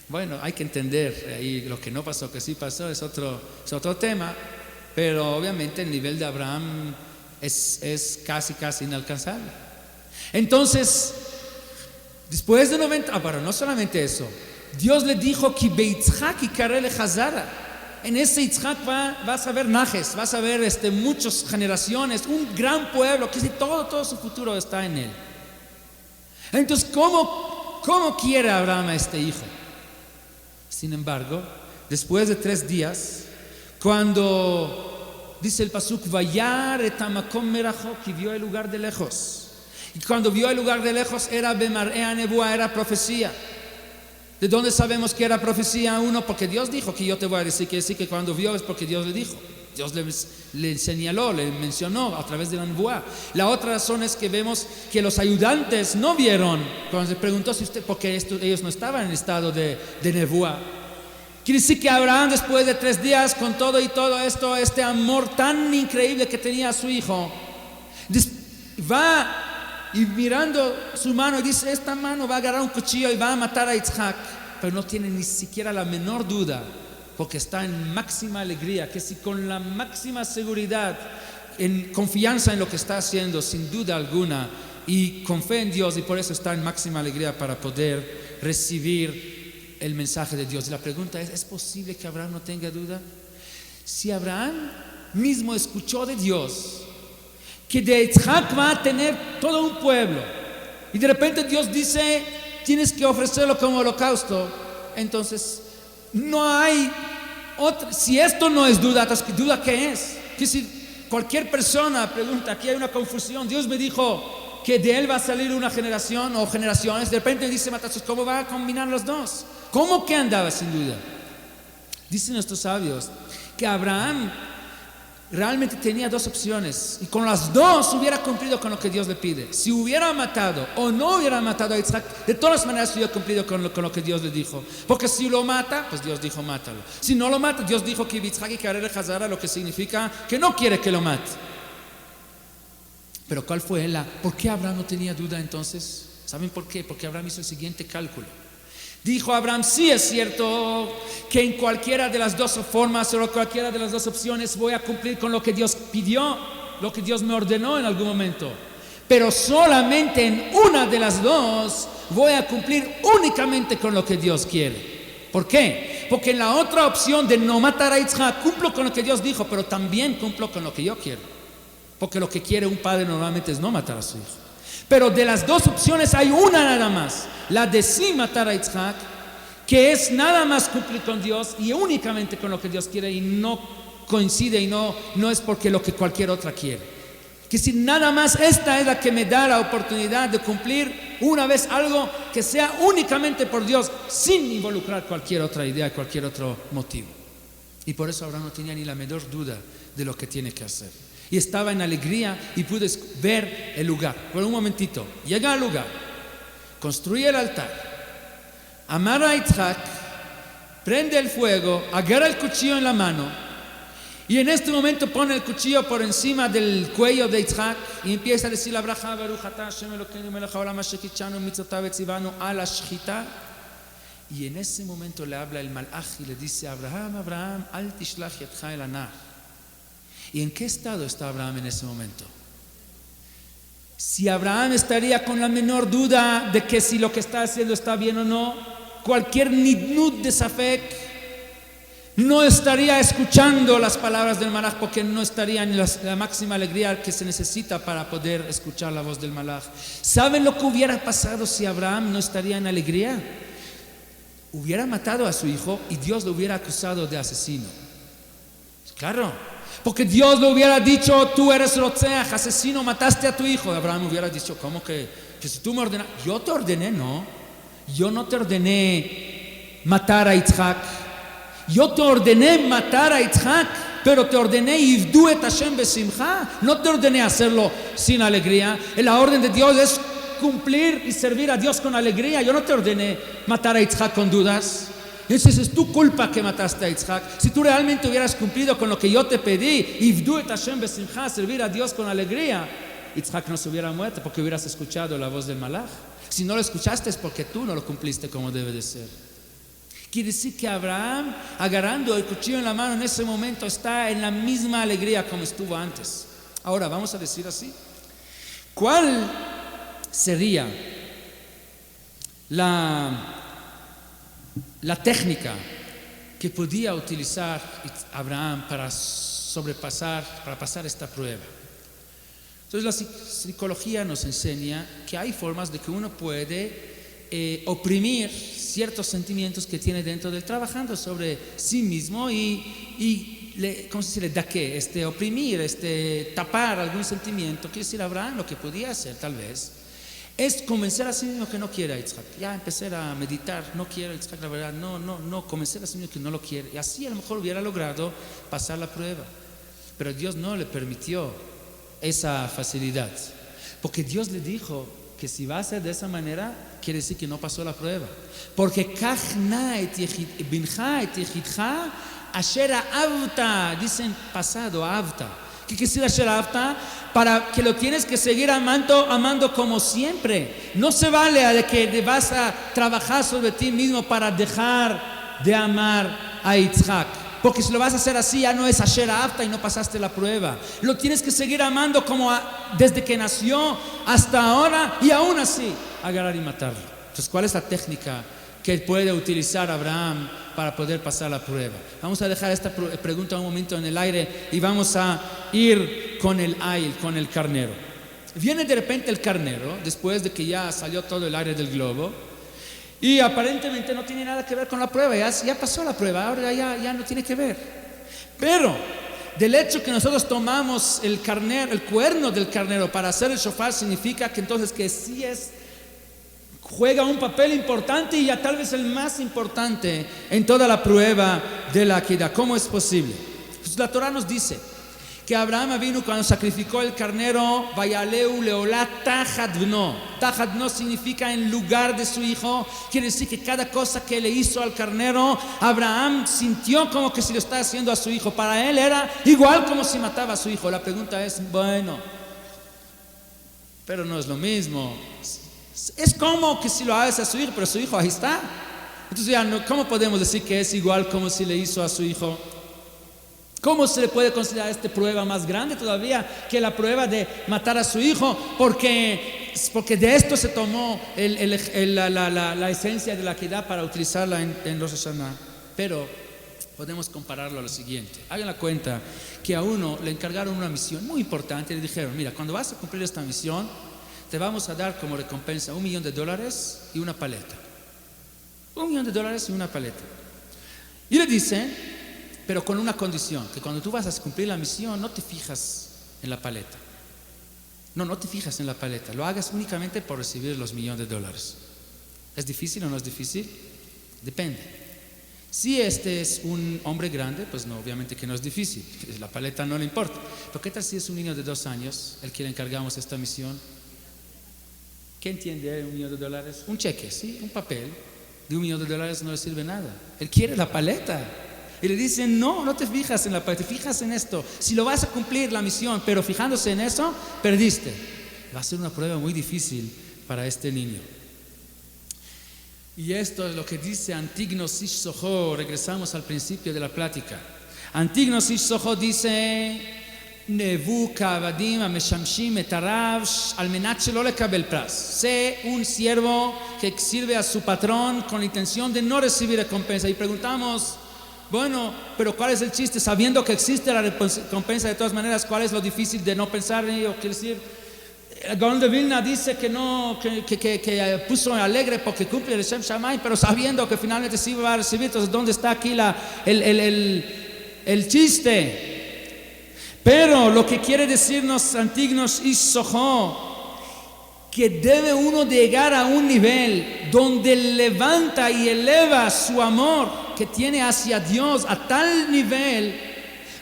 [SPEAKER 1] Bueno, hay que entender ahí lo que no pasó, que sí pasó, es otro tema. Pero obviamente el nivel de Abraham es casi inalcanzable. Entonces, después de 90, pero no solamente eso, Dios le dijo que Beitzhak y Karele Hazara. En ese Yitzhak vas a ver najes, vas a ver muchas generaciones, un gran pueblo, que todo su futuro está en él. Entonces, ¿cómo quiere Abraham a este hijo? Sin embargo, después de 3 días, cuando dice el pasuk, Vayar et hamakom merachok, y vio el lugar de lejos. Y cuando vio el lugar de lejos, era Bemar'ea Nebuá, era profecía. ¿De dónde sabemos que era profecía? Uno, porque Dios dijo que yo te voy a decir, que sí, que cuando vio es porque Dios le dijo. Dios le señaló, le mencionó a través de la Nebuá. La otra razón es que vemos que los ayudantes no vieron. Cuando se preguntó si usted, porque ellos no estaban en estado de Nebuá. Quiere decir que Abraham, después de 3 días, con todo esto, este amor tan increíble que tenía a su hijo, va y mirando su mano y dice: esta mano va a agarrar un cuchillo y va a matar a Yitzhak. Pero no tiene ni siquiera la menor duda, porque está en máxima alegría, que si con la máxima seguridad, en confianza en lo que está haciendo, sin duda alguna, y con fe en Dios, y por eso está en máxima alegría para poder recibir el mensaje de Dios. Y la pregunta ¿es posible que Abraham no tenga duda? Si Abraham mismo escuchó de Dios que de Yitzhak va a tener todo un pueblo, y de repente Dios dice, tienes que ofrecerlo como holocausto, entonces no hay otra. Si esto no es duda, ¿duda qué es? Que si cualquier persona pregunta, aquí hay una confusión, Dios me dijo que de él va a salir una generación o generaciones, de repente dice Matazos, ¿cómo va a combinar los dos? ¿Cómo que andaba sin duda? Dicen nuestros sabios que Abraham realmente tenía dos opciones y con las dos hubiera cumplido con lo que Dios le pide. Si hubiera matado o no hubiera matado a Isaac, de todas maneras hubiera cumplido con lo que Dios le dijo. Porque si lo mata, pues Dios dijo mátalo. Si no lo mata, Dios dijo que Yitzhak y Karel Hazara, lo que significa que no quiere que lo mate. Pero ¿cuál fue por qué Abraham no tenía duda entonces? ¿Saben por qué? Porque Abraham hizo el siguiente cálculo. Dijo Abraham, sí es cierto que en cualquiera de las dos formas o cualquiera de las dos opciones voy a cumplir con lo que Dios pidió, lo que Dios me ordenó en algún momento. Pero solamente en una de las dos voy a cumplir únicamente con lo que Dios quiere. ¿Por qué? Porque en la otra opción de no matar a Isaac, cumplo con lo que Dios dijo, pero también cumplo con lo que yo quiero. Porque lo que quiere un padre normalmente es no matar a su hijo. Pero de las dos opciones hay una nada más, la de sí matar a Isaac, que es nada más cumplir con Dios y únicamente con lo que Dios quiere y no coincide y no es porque lo que cualquier otra quiere. Que si nada más esta es la que me da la oportunidad de cumplir una vez algo que sea únicamente por Dios, sin involucrar cualquier otra idea, cualquier otro motivo. Y por eso Abraham no tenía ni la menor duda de lo que tiene que hacer. Y estaba en alegría y pude ver el lugar. Por un momentito, llega al lugar, construye el altar, amarra a Isaac, prende el fuego, agarra el cuchillo en la mano y en este momento pone el cuchillo por encima del cuello de Isaac y empieza a decir la braja Baruch atah Hashem Elokeinu melech haolam asher kitshanu mitzvotav vetzivanu al hashchita. Y en ese momento le habla el malach y le dice a Abraham, Abraham, al tishlach yadcha el anar. ¿Y en qué estado está Abraham en ese momento? Si Abraham estaría con la menor duda de que si lo que está haciendo está bien o no, cualquier nidnut de safek, no estaría escuchando las palabras del malach porque no estaría en la máxima alegría que se necesita para poder escuchar la voz del malach. ¿Saben lo que hubiera pasado si Abraham no estaría en alegría? Hubiera matado a su hijo y Dios lo hubiera acusado de asesino. Claro. Porque Dios le hubiera dicho, tú eres Rotzeach, asesino, mataste a tu hijo. Abraham hubiera dicho, ¿cómo que si tú me ordenas? Yo te ordené, no. Yo no te ordené matar a Isaac. Yo te ordené matar a Isaac, pero te ordené Yivdu et Hashem besimcha. No te ordené hacerlo sin alegría. La orden de Dios es cumplir y servir a Dios con alegría. Yo no te ordené matar a Isaac con dudas. Entonces es tu culpa que mataste a Isaac. Si tú realmente hubieras cumplido con lo que yo te pedí, Yivdu et Hashem besimcha, servir a Dios con alegría, Isaac no se hubiera muerto porque hubieras escuchado la voz del malach. Si no lo escuchaste es porque tú no lo cumpliste como debe de ser. Quiere decir que Abraham, agarrando el cuchillo en la mano en ese momento, está en la misma alegría como estuvo antes. Ahora vamos a decir así, ¿cuál sería la técnica que podía utilizar Abraham para pasar esta prueba? Entonces la psicología nos enseña que hay formas de que uno puede oprimir ciertos sentimientos que tiene dentro de él, trabajando sobre sí mismo ¿cómo se dice? ¿Da qué? Oprimir, tapar algún sentimiento. Quiere decir, Abraham lo que podía hacer tal vez es convencer a sí mismo que no quiere a Isaac. Ya empezar a meditar, no quiere a Isaac, la verdad, no, convencer a sí mismo que no lo quiere. Y así a lo mejor hubiera logrado pasar la prueba. Pero Dios no le permitió esa facilidad. Porque Dios le dijo que si va a ser de esa manera, quiere decir que no pasó la prueba. Porque kach na et bincha et yechidcha asher avta, dicen pasado, avta. ¿Qué quiere decir asher avta? Para que lo tienes que seguir amando como siempre. No se vale de que vas a trabajar sobre ti mismo para dejar de amar a Isaac. Porque si lo vas a hacer así, ya no es Asher Afta y no pasaste la prueba. Lo tienes que seguir amando como desde que nació hasta ahora y aún así agarrar y matarlo. Entonces, ¿cuál es la técnica que puede utilizar Abraham para poder pasar la prueba? Vamos a dejar esta pregunta un momento en el aire y vamos a ir con el ayil, con el carnero. Viene de repente el carnero, después de que ya salió todo el aire del globo, y aparentemente no tiene nada que ver con la prueba, ya pasó la prueba, ahora ya no tiene que ver. Pero del hecho que nosotros tomamos el cuerno del carnero para hacer el shofar, significa que entonces que sí juega un papel importante y ya tal vez el más importante en toda la prueba de la Akida. ¿Cómo es posible? Pues la Torah nos dice que Abraham vino cuando sacrificó el carnero, Vayaleu leolá tajat bno. Tajat bno significa en lugar de su hijo. Quiere decir que cada cosa que le hizo al carnero, Abraham sintió como que se lo está haciendo a su hijo. Para él era igual como si mataba a su hijo. La pregunta es, bueno, pero no es lo mismo. Es como que si lo hace a su hijo, pero su hijo ahí está. Entonces ya no, ¿cómo podemos decir que es igual como si le hizo a su hijo? ¿Cómo se le puede considerar esta prueba más grande todavía que la prueba de matar a su hijo? Porque de esto se tomó la esencia de la Akidá para utilizarla en Rosh Hashanah. Pero podemos compararlo a lo siguiente. Hagan la cuenta que a uno le encargaron una misión muy importante y le dijeron, mira, cuando vas a cumplir esta misión, te vamos a dar como recompensa $1 millón y una paleta. $1 millón y una paleta. Y le dicen, pero con una condición, que cuando tú vas a cumplir la misión no te fijas en la paleta. No te fijas en la paleta, lo hagas únicamente por recibir los $1 millón. ¿Es difícil o no es difícil? Depende. Si este es un hombre grande, pues no, obviamente que no es difícil, la paleta no le importa. Pero ¿qué tal si es un niño de 2 años el que le encargamos esta misión? ¿Qué entiende $1 millón? Un cheque, ¿sí? Un papel de $1 millón no le sirve nada. Él quiere la paleta. Y le dicen, no te fijas en la paleta, te fijas en esto. Si lo vas a cumplir la misión, pero fijándose en eso, perdiste. Va a ser una prueba muy difícil para este niño. Y esto es lo que dice Antignos Ish Soho. Regresamos al principio de la plática. Antignos Ish Soho dice, Nevu kavadim ameshamshim et harav al menat shelo lekabel pras. Sé un siervo que sirve a su patrón con la intención de no recibir recompensa. Y preguntamos, bueno, pero ¿cuál es el chiste? Sabiendo que existe la recompensa de todas maneras, ¿cuál es lo difícil de no pensar en ello? Quiere decir, el Gaón de Vilna dice que puso alegre porque cumple el Shem Shammai, pero sabiendo que finalmente sí va a recibir. Entonces, ¿dónde está aquí el chiste? Pero lo que quiere decirnos Antignos Ish Soho, que debe uno llegar a un nivel donde levanta y eleva su amor que tiene hacia Dios a tal nivel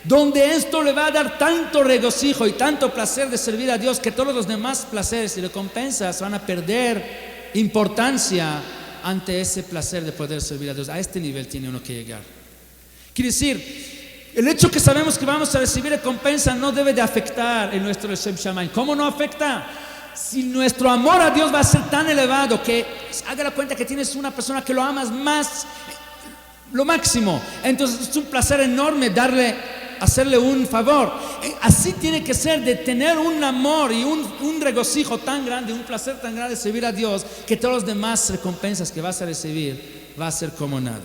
[SPEAKER 1] donde esto le va a dar tanto regocijo y tanto placer de servir a Dios que todos los demás placeres y recompensas van a perder importancia ante ese placer de poder servir a Dios. A este nivel tiene uno que llegar. Quiere decir, el hecho que sabemos que vamos a recibir recompensa no debe de afectar en nuestro Shem Shammai. ¿Cómo no afecta? Si nuestro amor a Dios va a ser tan elevado que haga la cuenta que tienes una persona que lo amas más, lo máximo, entonces es un placer enorme hacerle un favor. Así tiene que ser, de tener un amor y un regocijo tan grande, un placer tan grande de servir a Dios, que todas las demás recompensas que vas a recibir va a ser como nada.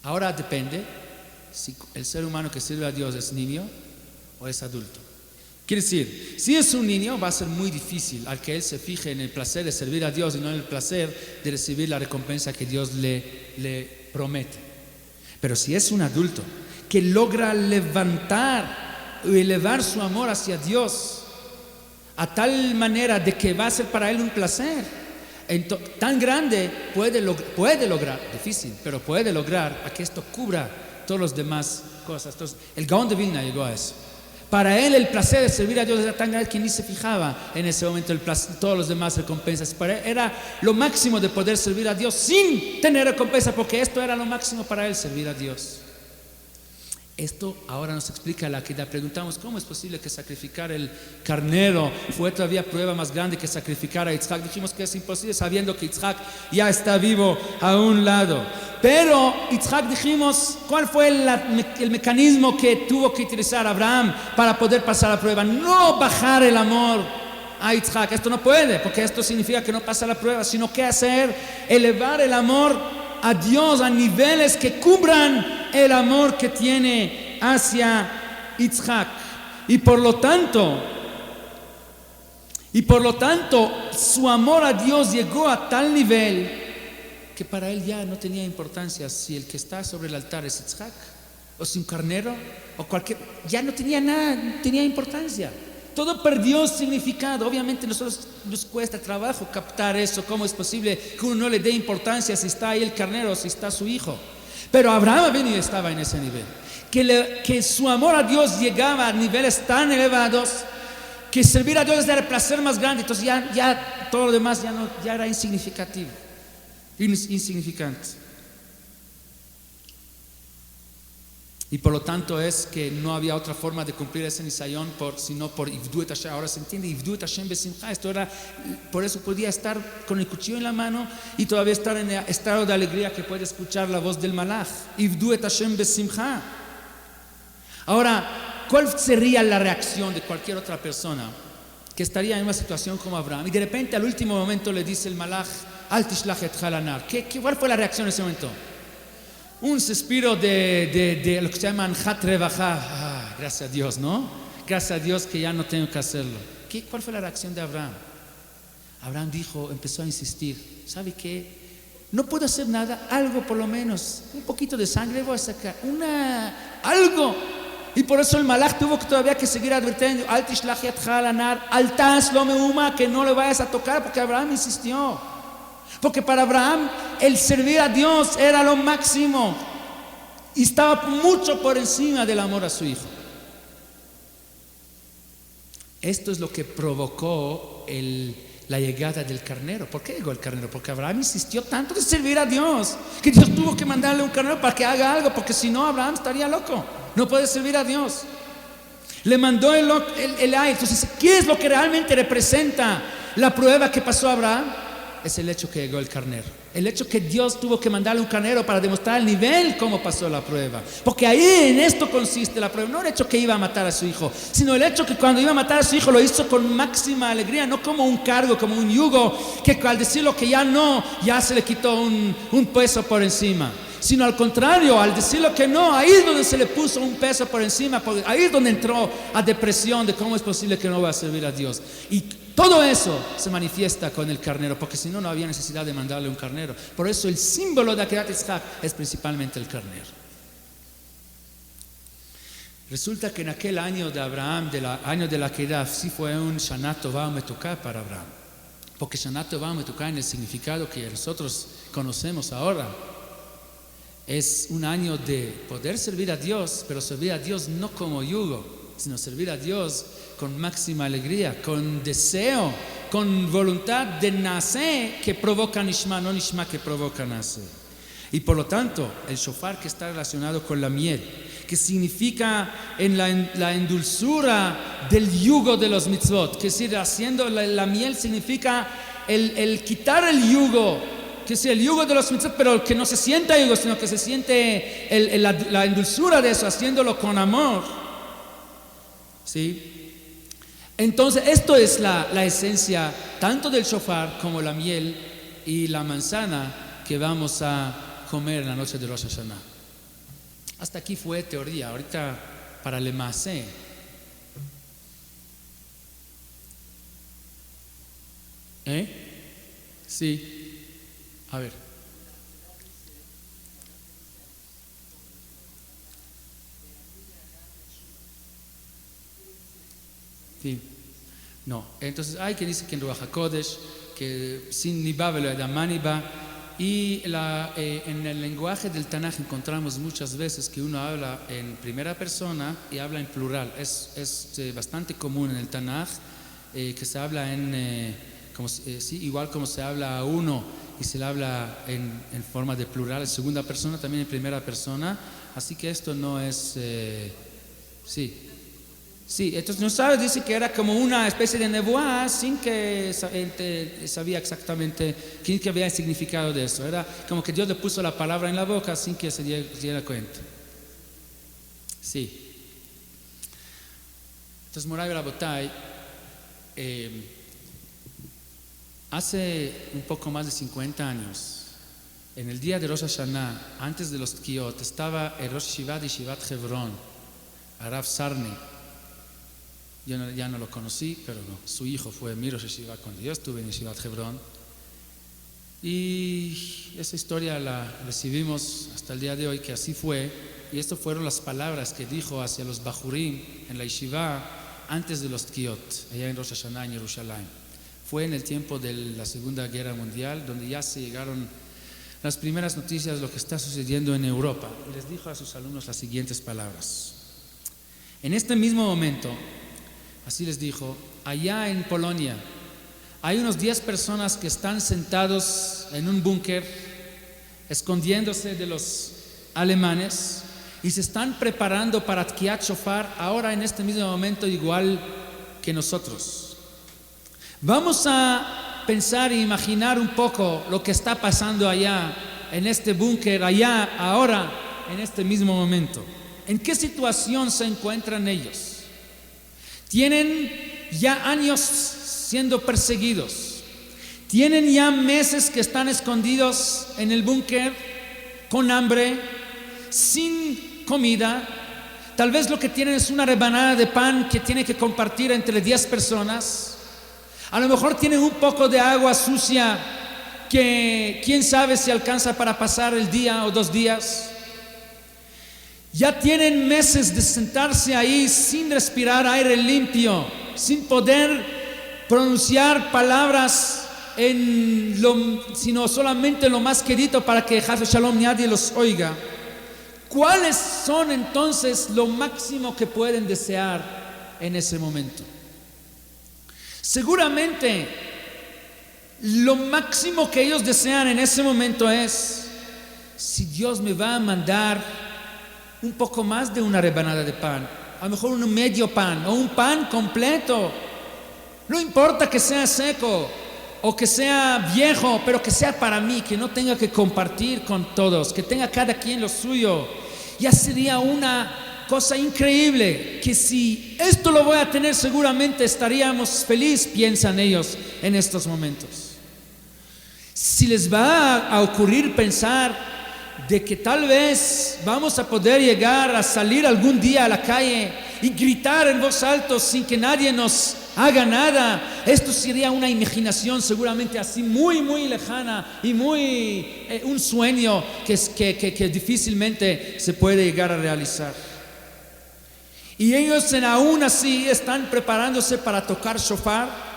[SPEAKER 1] Ahora depende si el ser humano que sirve a Dios es niño o es adulto. Quiere decir, si es un niño va a ser muy difícil al que él se fije en el placer de servir a Dios y no en el placer de recibir la recompensa que Dios le promete. Pero si es un adulto que logra levantar y elevar su amor hacia Dios a tal manera de que va a ser para él un placer tan grande, puede lograr, difícil, pero puede lograr a que esto cubra todas las demás cosas. Entonces, el Gaón de Vilna llegó a eso. Para él el placer de servir a Dios era tan grande que ni se fijaba en ese momento todos los demás recompensas. Para él era lo máximo de poder servir a Dios sin tener recompensa, porque esto era lo máximo para él, servir a Dios. Esto ahora nos explica la Akidá. Preguntamos, ¿cómo es posible que sacrificar el carnero fue todavía prueba más grande que sacrificar a Yitzhak? Dijimos que es imposible sabiendo que Yitzhak ya está vivo a un lado. Pero Yitzhak, dijimos, ¿cuál fue el mecanismo que tuvo que utilizar Abraham para poder pasar la prueba? No bajar el amor a Yitzhak. Esto no puede, porque esto significa que no pasa la prueba, sino que hacer, elevar el amor a Dios a niveles que cubran el amor que tiene hacia Yitzhak. Y por lo tanto, Y por lo tanto, su amor a Dios llegó a tal nivel que para él ya no tenía importancia si el que está sobre el altar es Yitzhak, o si un carnero, o cualquier, ya no tenía nada, no tenía importancia. Todo perdió significado. Obviamente a nosotros nos cuesta trabajo captar eso. ¿Cómo es posible que uno no le dé importancia si está ahí el carnero o si está su hijo? Pero Abraham estaba en ese nivel. Que su amor a Dios llegaba a niveles tan elevados que servir a Dios era el placer más grande. Entonces ya todo lo demás ya era insignificativo, insignificante. Y por lo tanto es que no había otra forma de cumplir ese nisayón sino por Ivdu et Hashem. Ahora se entiende, Ivdu et Hashem besimcha. Esto era, por eso podía estar con el cuchillo en la mano y todavía estar en el estado de alegría que puede escuchar la voz del malach. Ivdu et Hashem besimcha. Ahora, ¿cuál sería la reacción de cualquier otra persona que estaría en una situación como Abraham? Y de repente al último momento le dice el malach, Al tishlach etcha lanar. ¿Cuál fue la reacción en ese momento? Un suspiro de lo que se llama Anjat Revajá. Gracias a Dios, ¿no? Gracias a Dios que ya no tengo que hacerlo. ¿Cuál fue la reacción de Abraham? Abraham empezó a insistir. ¿Sabe qué? No puedo hacer nada, algo por lo menos. Un poquito de sangre voy a sacar. Algo. Y por eso el malach tuvo todavía que seguir advirtiendo. Al tishlach etcha lanar. Al tas lo meuma, que no le vayas a tocar, porque Abraham insistió. Porque para Abraham el servir a Dios era lo máximo y estaba mucho por encima del amor a su hijo. Esto es lo que provocó la llegada del carnero. ¿Por qué llegó el carnero? Porque Abraham insistió tanto de servir a Dios que Dios tuvo que mandarle un carnero para que haga algo, porque si no Abraham estaría loco, no puede servir a Dios. Le mandó el ay. Entonces, ¿qué es lo que realmente representa la prueba que pasó a Abraham? Es el hecho que llegó el carnero. El hecho que Dios tuvo que mandarle un carnero para demostrar el nivel cómo pasó la prueba. Porque ahí en esto consiste la prueba. No el hecho que iba a matar a su hijo, sino el hecho que cuando iba a matar a su hijo lo hizo con máxima alegría, no como un cargo, como un yugo, que al decirlo que ya se le quitó un peso por encima. Sino al contrario, al decirlo que no, ahí es donde se le puso un peso por encima, ahí es donde entró a depresión de cómo es posible que no va a servir a Dios. Y todo eso se manifiesta con el carnero, porque si no, no había necesidad de mandarle un carnero. Por eso el símbolo de Akedat Yitzhak es principalmente el carnero. Resulta que en aquel año de Abraham, año de la Akedah, sí fue un Shana Tová Umetuká para Abraham. Porque Shana Tová Umetuká, en el significado que nosotros conocemos ahora, es un año de poder servir a Dios, pero servir a Dios no como yugo, sino servir a Dios con máxima alegría, con deseo, con voluntad de nacer que provoca nishma, no nishma que provoca nacer. Y por lo tanto, el shofar que está relacionado con la miel, que significa en la endulzura del yugo de los mitzvot, que es decir, haciendo la miel significa el quitar el yugo, que es el yugo de los mitzvot, pero que no se sienta yugo, sino que se siente la endulzura de eso, haciéndolo con amor. ¿Sí? Entonces, esto es la esencia tanto del shofar como la miel y la manzana que vamos a comer en la noche de Rosh Hashanah. Hasta aquí fue teoría. Ahorita para le masé. Sí. A ver. Sí. No. Entonces hay que dice que en Ruach HaKodesh, que sin niba velo adamaniba, y en el lenguaje del Tanaj encontramos muchas veces que uno habla en primera persona y habla en plural. Es bastante común en el Tanaj que se habla igual como se habla a uno y se le habla en forma de plural, en segunda persona, también en primera persona. Así que esto no es... Sí, entonces no sabes, dice que era como una especie de nebuá sin que sabía exactamente quién que había el significado de eso. Era como que Dios le puso la palabra en la boca sin que se diera cuenta. Sí. Entonces, Moray Rabotai, hace un poco más de 50 años, en el día de Rosh Hashanah, antes de los Tkiyot, estaba el Rosh Shivat y Shivat Hebron, Arav Sarni. Yo ya no lo conocí, pero su hijo fue Mirosh Yeshiva cuando yo estuve en Yeshivat Hebrón. Y esa historia la recibimos hasta el día de hoy, que así fue. Y estas fueron las palabras que dijo hacia los Bajurim en la Yeshiva antes de los Tkiyot, allá en Rosh Hashanah, en Jerusalén. Fue en el tiempo de la Segunda Guerra Mundial, donde ya se llegaron las primeras noticias de lo que está sucediendo en Europa. Y les dijo a sus alumnos las siguientes palabras. En este mismo momento, así les dijo, allá en Polonia, hay unos 10 personas que están sentados en un búnker, escondiéndose de los alemanes, y se están preparando para Tkiat Shofar ahora en este mismo momento, igual que nosotros. Vamos a pensar e imaginar un poco lo que está pasando allá, en este búnker, allá, ahora, en este mismo momento. ¿En qué situación se encuentran ellos? Tienen ya años siendo perseguidos. Tienen ya meses que están escondidos en el búnker, con hambre, sin comida. Tal vez lo que tienen es una rebanada de pan que tienen que compartir entre 10 personas. A lo mejor tienen un poco de agua sucia que quién sabe si alcanza para pasar el día o 2 días. Ya tienen meses de sentarse ahí sin respirar aire limpio, sin poder pronunciar palabras sino solamente lo más querido para que Haz Shalom nadie los oiga. ¿Cuáles son entonces lo máximo que pueden desear en ese momento? Seguramente lo máximo que ellos desean en ese momento es: si Dios me va a mandar un poco más de una rebanada de pan, a lo mejor un medio pan o un pan completo. No importa que sea seco o que sea viejo, pero que sea para mí, que no tenga que compartir con todos, que tenga cada quien lo suyo. Ya sería una cosa increíble, que si esto lo voy a tener, seguramente estaríamos felices, piensan ellos en estos momentos. Si les va a ocurrir pensar de que tal vez vamos a poder llegar a salir algún día a la calle y gritar en voz alta sin que nadie nos haga nada, esto sería una imaginación seguramente así muy muy lejana y muy un sueño que difícilmente se puede llegar a realizar. Y ellos aún así están preparándose para tocar shofar.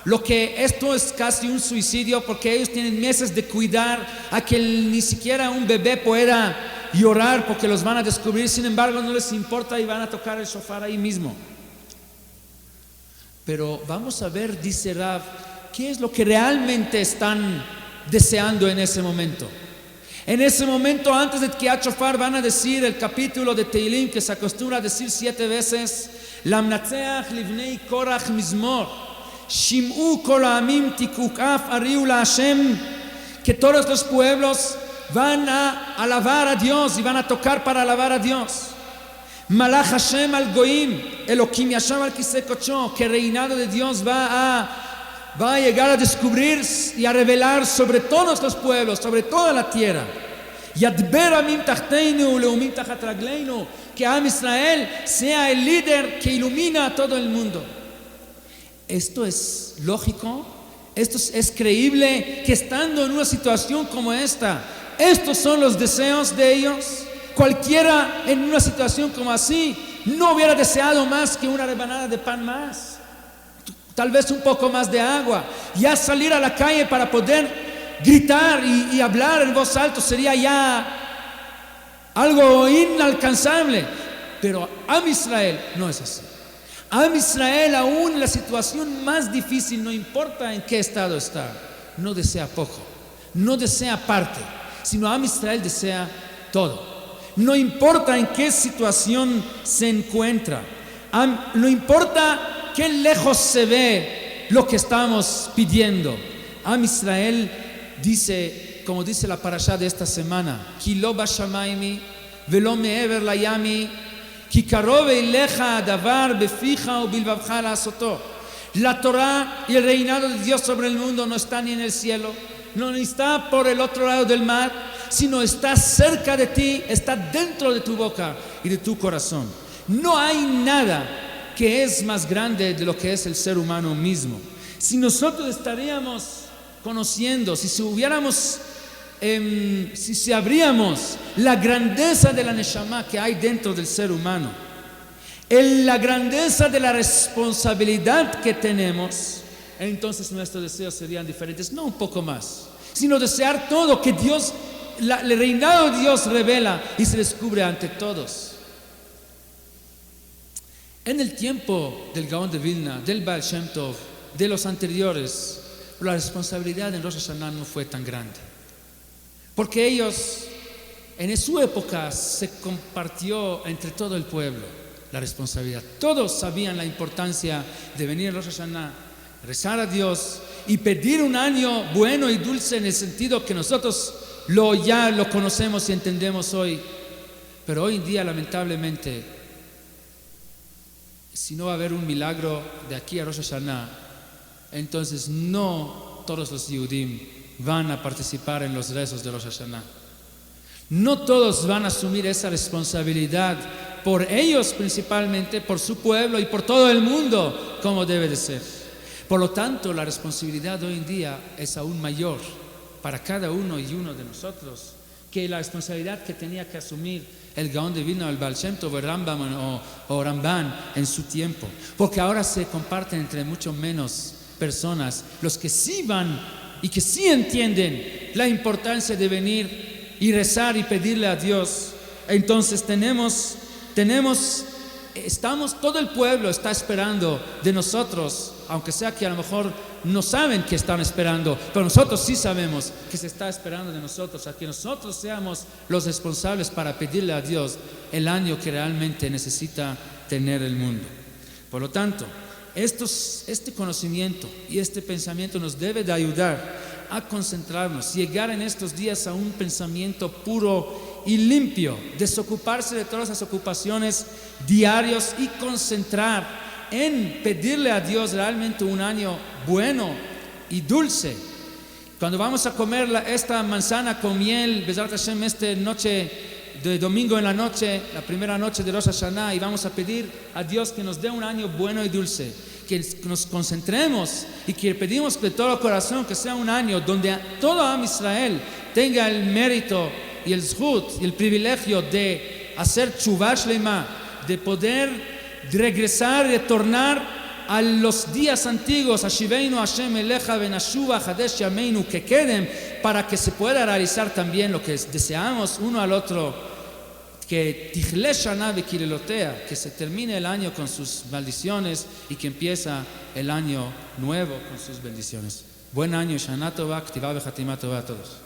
[SPEAKER 1] Lo que esto es casi un suicidio, porque ellos tienen meses de cuidar a que ni siquiera un bebé pueda llorar porque los van a descubrir. Sin embargo, no les importa y van a tocar el shofar ahí mismo. Pero vamos a ver, dice Rav, qué es lo que realmente están deseando en ese momento. En ese momento, antes de Tkiat Shofar, van a decir el capítulo de Teilim que se acostumbra a decir 7 veces: Lamnatzeach livnei Korach mizmor Shim'u kol ha'amim tikukaf ariu la Hashem, que todos los pueblos van a alabar a Dios y van a tocar para alabar a Dios. Malach Hashem al goim, Elokim yashav al kisei kodsho, que el reinado de Dios va a llegar a descubrir y a revelar sobre todos los pueblos, sobre toda la tierra. Yadber amim tachteinu leumim tachat ragleinu, que Am Israel sea el líder que ilumina a todo el mundo. Esto es lógico, esto es creíble, que estando en una situación como esta, estos son los deseos de ellos. Cualquiera en una situación como así no hubiera deseado más que una rebanada de pan más, tal vez un poco más de agua. Ya salir a la calle para poder gritar y hablar en voz alta sería ya algo inalcanzable. Pero Am Israel no es así. Am Israel, aún en la situación más difícil, no importa en qué estado está, no desea poco, no desea parte, sino Am Israel desea todo. No importa en qué situación se encuentra, no importa qué lejos se ve lo que estamos pidiendo. Am Israel dice, como dice la parashá de esta semana: Ki lo bashamaymi velo me'ever layami, Ki karov eilecha davar befija o bilbabcha la'asoto. La Torah y el reinado de Dios sobre el mundo no está ni en el cielo, no está por el otro lado del mar, sino está cerca de ti, está dentro de tu boca y de tu corazón. No hay nada que es más grande de lo que es el ser humano mismo. Si nosotros estaríamos conociendo, si sabríamos la grandeza de la Neshama que hay dentro del ser humano, la grandeza de la responsabilidad que tenemos, entonces nuestros deseos serían diferentes, no un poco más, sino desear todo que Dios, el reinado de Dios revela y se descubre ante todos. En el tiempo del Gaón de Vilna, del Baal Shem Tov, de los anteriores, la responsabilidad en Rosh Hashanah no fue tan grande, porque ellos, en su época, se compartió entre todo el pueblo la responsabilidad. Todos sabían la importancia de venir a Rosh Hashanah, rezar a Dios y pedir un año bueno y dulce, en el sentido que nosotros ya lo conocemos y entendemos hoy. Pero hoy en día, lamentablemente, si no va a haber un milagro de aquí a Rosh Hashanah, entonces no todos los Yehudim van a participar en los rezos de Rosh Hashanah. No todos van a asumir esa responsabilidad por ellos principalmente, por su pueblo y por todo el mundo, como debe de ser. Por lo tanto, la responsabilidad hoy en día es aún mayor para cada uno y uno de nosotros que la responsabilidad que tenía que asumir el Gaón de Vilna, el Baal Shem Tov, el Rambam o Ramban en su tiempo, porque ahora se comparten entre mucho menos personas los que sí van y que sí entienden la importancia de venir y rezar y pedirle a Dios. Entonces todo el pueblo está esperando de nosotros, aunque sea que a lo mejor no saben que están esperando, pero nosotros sí sabemos que se está esperando de nosotros, a que nosotros seamos los responsables para pedirle a Dios el año que realmente necesita tener el mundo. Por lo tanto, este conocimiento y este pensamiento nos debe de ayudar a concentrarnos, llegar en estos días a un pensamiento puro y limpio, desocuparse de todas las ocupaciones diarias y concentrar en pedirle a Dios realmente un año bueno y dulce. Cuando vamos a comer esta manzana con miel, Bezrat Hashem, esta noche de domingo en la noche, la primera noche de Rosh Hashanah, y vamos a pedir a Dios que nos dé un año bueno y dulce, que nos concentremos y que pedimos de todo corazón que sea un año donde todo Am Israel tenga el mérito y el zhut y el privilegio de hacer tshuva shlema, de poder regresar, retornar a los días antiguos, Ashiveinu Hashem Elecha Benashuva Hadesh Yameinu, que queden, para que se pueda realizar también lo que deseamos uno al otro, que Tichle Shana Bekilelotea, que se termine el año con sus maldiciones y que empieza el año nuevo con sus bendiciones. Buen año, Shana Tova, Ktivá Bechatimá Tova a todos.